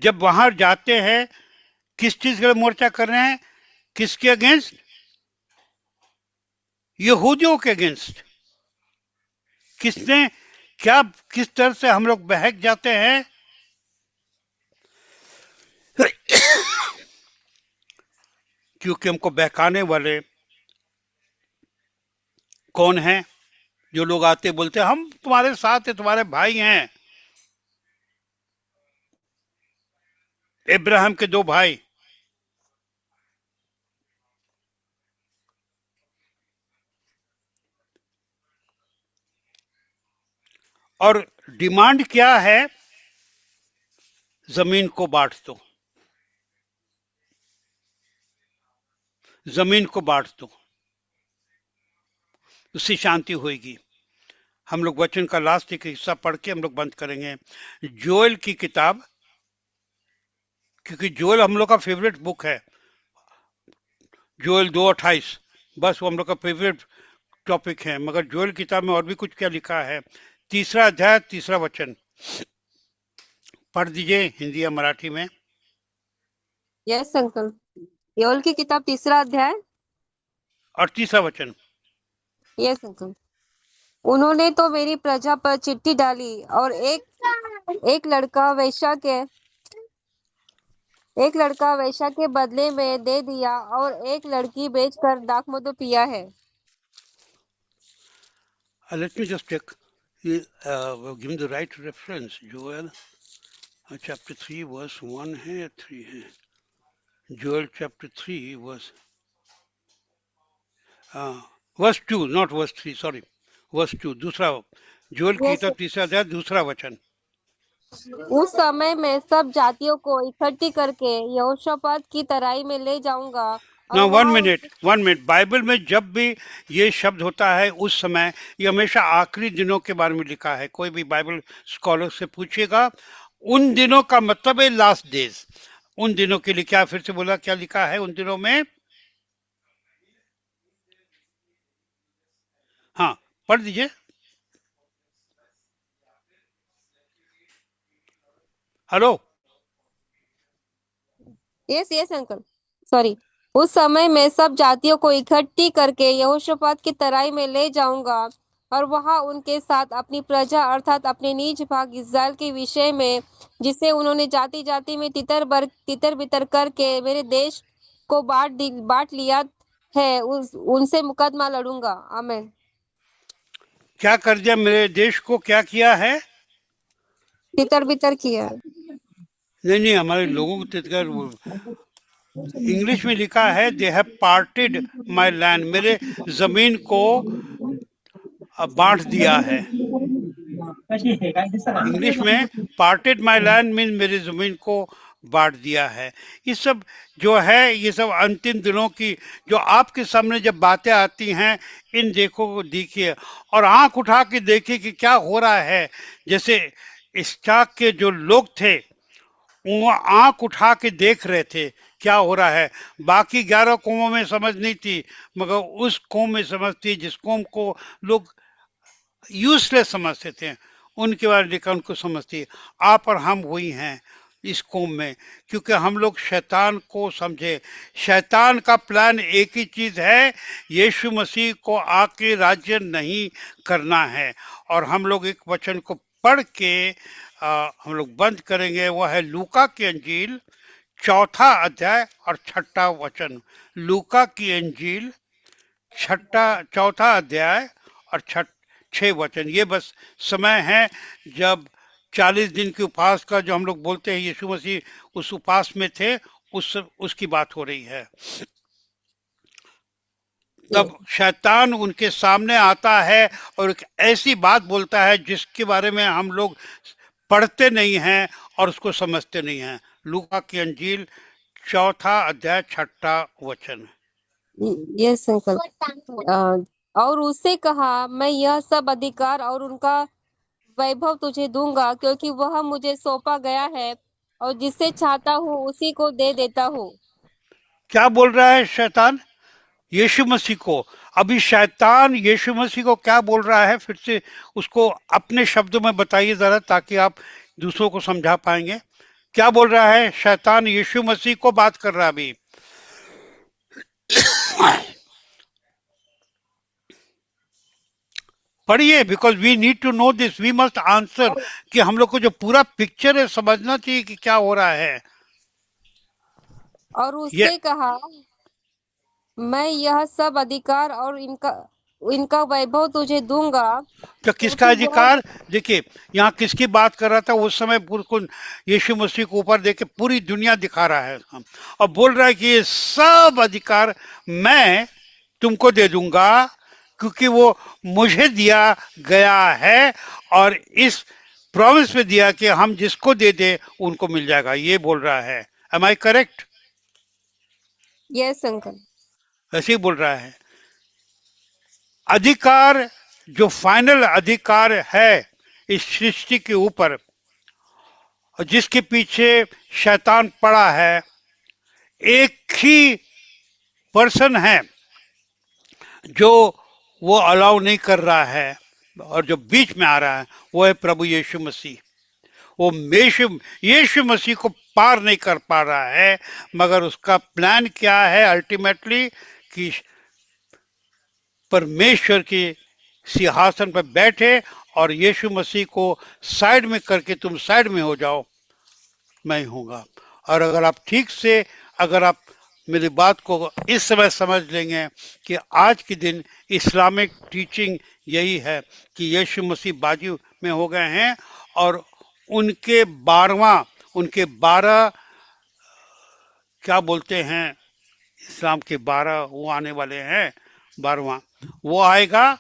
जब वहां जाते हैं, किस चीज के लिए मोर्चा कर रहे हैं? किसके अगेंस्ट? यहूदियों के अगेंस्ट। किसने क्या, किस तरह से हम लोग बहक जाते हैं? क्योंकि हमको बहकाने वाले कौन हैं? जो लोग आते बोलते हम तुम्हारे साथ हैं, तुम्हारे भाई हैं। इब्राहिम के 2 भाई, और डिमांड क्या है? जमीन को बांट दो, जमीन को बांट दो, उससे शांति होगी। हम लोग वचन का लास्ट एक हिस्सा पढ़ के हम लोग बंद करेंगे। जोएल की किताब, क्योंकि जोएल हम लोग का फेवरेट बुक है, जोएल 2:28, बस वो हम लोग का फेवरेट टॉपिक है। मगर जोएल किताब में और भी कुछ क्या लिखा है? 3रा अध्याय 3रा वचन पढ़ दीजिए, हिंदी या मराठी में। Yes uncle. योएल की किताब 3रा अध्याय और 3रा वचन। Yes uncle. उन्होंने तो मेरी प्रजा पर चिट्ठी डाली और एक लड़का वेश्या के बदले में दे दिया और एक लड़की बेचकर दाखमधु पिया है। Let me just check. We've given the right reference. Joel chapter 3 verse 1 है या 3 है? Joel chapter 3 verse 2, not verse 3, sorry, verse 2, दूसरा। जोएल की Yes, किताब 3रा अध्याय 2रा वचन। उस समय मैं सब जातियों को इकट्ठी करके यहोशापात की तराई में ले जाऊंगा ना और वन वहाँ मिनट वन मिनट, बाइबल में जब भी ये शब्द होता है उस समय, ये हमेशा आखिरी दिनों के बारे में लिखा है। कोई भी बाइबल स्कॉलर से पूछिएगा, उन दिनों का मतलब है लास्ट डेज। उन दिनों के लिए क्या, फिर से बोला, क्या लिखा है उन दिनों में? हाँ, पढ़ दीजिए। Hello. Yes yes uncle, sorry. उस समय मैं सब जातियों को इकट्ठी करके यहोशापात की तराई में ले जाऊंगा और वहां उनके साथ अपनी प्रजा अर्थात अपने निज भाग इस्राएल के विषय में, जिसे उन्होंने जाति जाति में तितर बितर करके मेरे देश को बांट लिया है, उनसे मुकदमा लड़ूंगा। आमेन। क्या कर दिया मेरे देश को, क्या किया है? तितर बितर किया। नहीं नहीं, हमारे लोगों को तितर, इंग्लिश में लिखा है they have parted my land, मेरे जमीन को बांट दिया है। इंग्लिश में पार्टेड माय लैंड मीन मेरी जमीन को बांट दिया है। ये सब जो है, ये सब अंतिम दिनों की जो आपके सामने जब बातें आती हैं, इन देखो को देखिए और आंख उठा के देखिए कि क्या हो रहा है। जैसे इस्हाक के जो लोग थे, वो आंख उठा के देख रहे थे क्या हो रहा है। बाकी 11 कौमों में समझ नहीं थी, मगर उस कौम में समझ थी जिस कौम को लोग यूजलेस समझते थे, उनके बारे में लिखा, उनको समझती है। आप और हम वही हैं इस कौम में, क्योंकि हम लोग शैतान को समझे। शैतान का प्लान एक ही चीज है, यीशु मसीह को आके राज्य नहीं करना है। और हम लोग एक वचन को पढ़ के हम लोग बंद करेंगे, वह है लूका की अंजील 4 अध्याय और 6 वचन। लूका की अंजील 4 अध्याय और 6 वचन। ये बस समय है जब 40 दिन के उपवास का जो हम लोग बोलते हैं, यीशु मसीह उस उपवास में थे, उसकी बात हो रही है। तब शैतान उनके सामने आता है और एक ऐसी बात बोलता है जिसके बारे में हम लोग पढ़ते नहीं हैं और उसको समझते नहीं हैं। लूका की अंजील 4 अध्याय 6 वचन। Yes uncle. और उससे कहा, मैं यह सब अधिकार और उनका वैभव तुझे दूंगा, क्योंकि वह मुझे सौंपा गया है और जिसे चाहता हूँ उसी को दे देता हूँ। क्या बोल रहा है शैतान यीशु मसीह को? अभी शैतान यीशु मसीह को क्या बोल रहा है, फिर से उसको अपने शब्दों में बताइए जरा, ताकि आप दूसरों को समझा पाएंगे। क्या बोल रहा है शैतान? यीशु मसीह को बात कर रहा है अभी। पढ़िए, because we need to know this, we must answer, कि हम लोग को जो पूरा पिक्चर है समझना चाहिए कि क्या हो रहा है। और ये उससे कहा, मैं यह सब अधिकार और इनका इनका वैभव तुझे दूंगा, तो किसका क्योंकि वह अधिकार? देखिए, यहाँ किसकी बात कर रहा था उस समय? बिल्कुल यीशु मसीह को ऊपर देके पूरी दुनिया दिखा रहा है हम, और बोल रहा है कि ये सब अधिकार मैं तुमको दे दूंगा, क्योंकि वो मुझे दिया गया है, और इस प्रॉमिस में दिया कि हम जिसको दे दे उनको मिल जाएगा। ये बोल रहा है। Am I correct? Yes uncle. ऐसे ही बोल रहा है। अधिकार, जो फाइनल अधिकार है इस सृष्टि के ऊपर, और जिसके पीछे शैतान पड़ा है, एक ही पर्सन है जो वो अलाउ नहीं कर रहा है और जो बीच में आ रहा है, वो है प्रभु यीशु मसीह। वो यीशु मसीह को पार नहीं कर पा रहा है, मगर उसका प्लान क्या है अल्टीमेटली? कि परमेश्वर के सिंहासन पर बैठे और यीशु मसीह को साइड में करके तुम साइड में हो जाओ, मैं ही हूँगा। और अगर आप ठीक से, अगर आप मेरी बात को इस समय समझ लेंगे कि आज के दिन इस्लामिक टीचिंग यही है कि यीशु मसीह बाजू में हो गए हैं, और उनके 12 क्या बोलते हैं, इस्लाम के 12 वो आने वाले हैं, 12वां वो आएगा,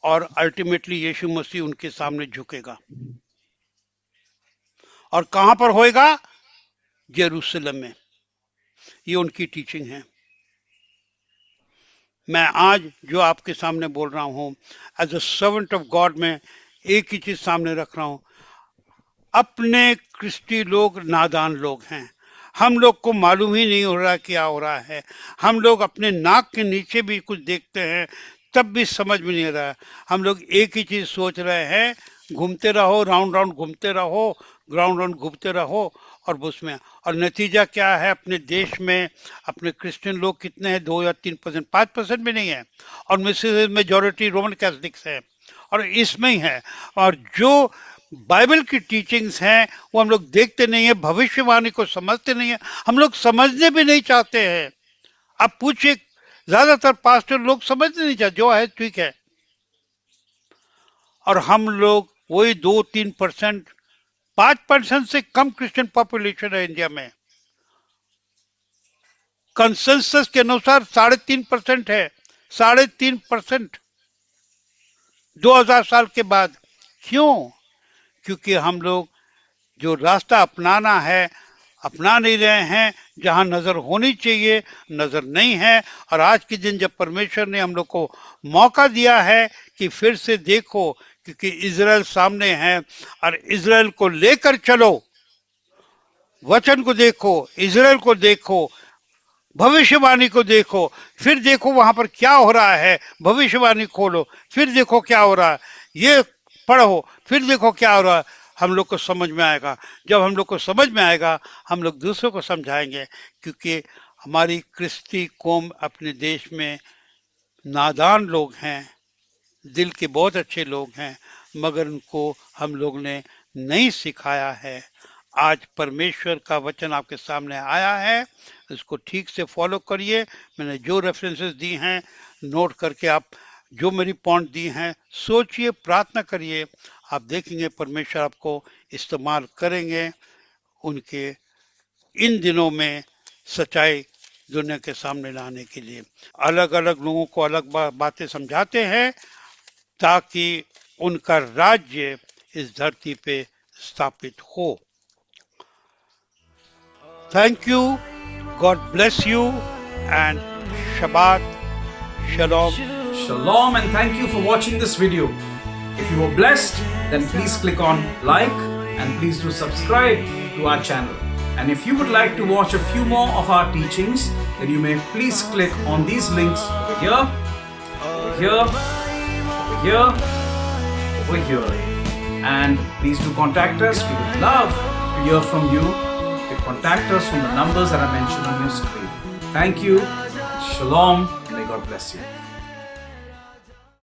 और अल्टीमेटली यीशु मसीह उनके सामने झुकेगा। और कहां पर होएगा? यरूशलेम में। ये उनकी टीचिंग है। मैं आज जो आपके सामने बोल रहा हूँ as a servant of God, में एक ही चीज सामने रख रहा हूँ, अपने क्रिस्टी लोग नादान लोग हैं। हम लोग को मालूम ही नहीं हो रहा क्या हो रहा है। हम लोग अपने नाक के नीचे भी कुछ देखते हैं तब भी समझ में नहीं रहा। हम लोग एक ही चीज सोच रहे हैं, घूमते रहो, राउंड राउंड घूमते रहो, ग्राउंड राउंड घूमते रहो, और उसमें और नतीजा क्या है? अपने देश में अपने क्रिश्चियन लोग कितने हैं? 2 या 3%, 5% भी नहीं है, और मेजोरिटी रोमन कैथलिक्स है, और इसमें ही है। और जो बाइबल की टीचिंग्स हैं वो हम लोग देखते नहीं है, भविष्यवाणी को समझते नहीं है, हम लोग समझने भी नहीं चाहते हैं। आप पूछिए, ज्यादातर पास्टर लोग समझने नहीं चाहते, जो है ठीक है, और हम लोग वही 2-3%, 5% से कम क्रिश्चियन पॉपुलेशन है इंडिया में। कंसेंसस के अनुसार 3.5% है, 3.5% 2000 साल के बाद। क्यों? क्योंकि हम लोग जो रास्ता अपनाना है अपना नहीं रहे हैं। जहां नजर होनी चाहिए नजर नहीं है। और आज के दिन जब परमेश्वर ने हम लोग को मौका दिया है कि फिर से देखो, क्योंकि इजराइल सामने है, और इजराइल को लेकर चलो, वचन को देखो, इजराइल को देखो, भविष्यवाणी को देखो, फिर देखो वहां पर क्या हो रहा है। भविष्यवाणी खोलो, फिर देखो क्या हो रहा है, ये पढ़ो, फिर देखो क्या हो रहा है। हम लोग को समझ में आएगा। जब हम लोग को समझ में आएगा, हम लोग दूसरों को समझाएंगे, क्योंकि हमारी क्रिस्ती कौम अपने देश में नादान लोग हैं, दिल के बहुत अच्छे लोग हैं, मगर उनको हम लोग ने नहीं सिखाया है। आज परमेश्वर का वचन आपके सामने आया है, इसको ठीक से फॉलो करिए। मैंने जो रेफरेंसेस दी हैं नोट करके, आप जो मेरी पॉइंट दी हैं सोचिए, प्रार्थना करिए, आप देखेंगे परमेश्वर आपको इस्तेमाल करेंगे उनके इन दिनों में सच्चाई दुनिया के सामने लाने के लिए। अलग अलग लोगों को अलग बातें समझाते हैं ताकि उनका राज्य इस धरती पे स्थापित हो। Thank you, God bless you, and Shabbat shalom. Shalom, and thank you for watching this video. If you were blessed, then please click on like and please do subscribe to our channel. And if you would like to watch a few more of our teachings, then you may please click on these links over here, over here, over here, over here. And please do contact us. We would love to hear from you. You can contact us from the numbers that are mentioned on your screen. Thank you. Shalom. May God bless you.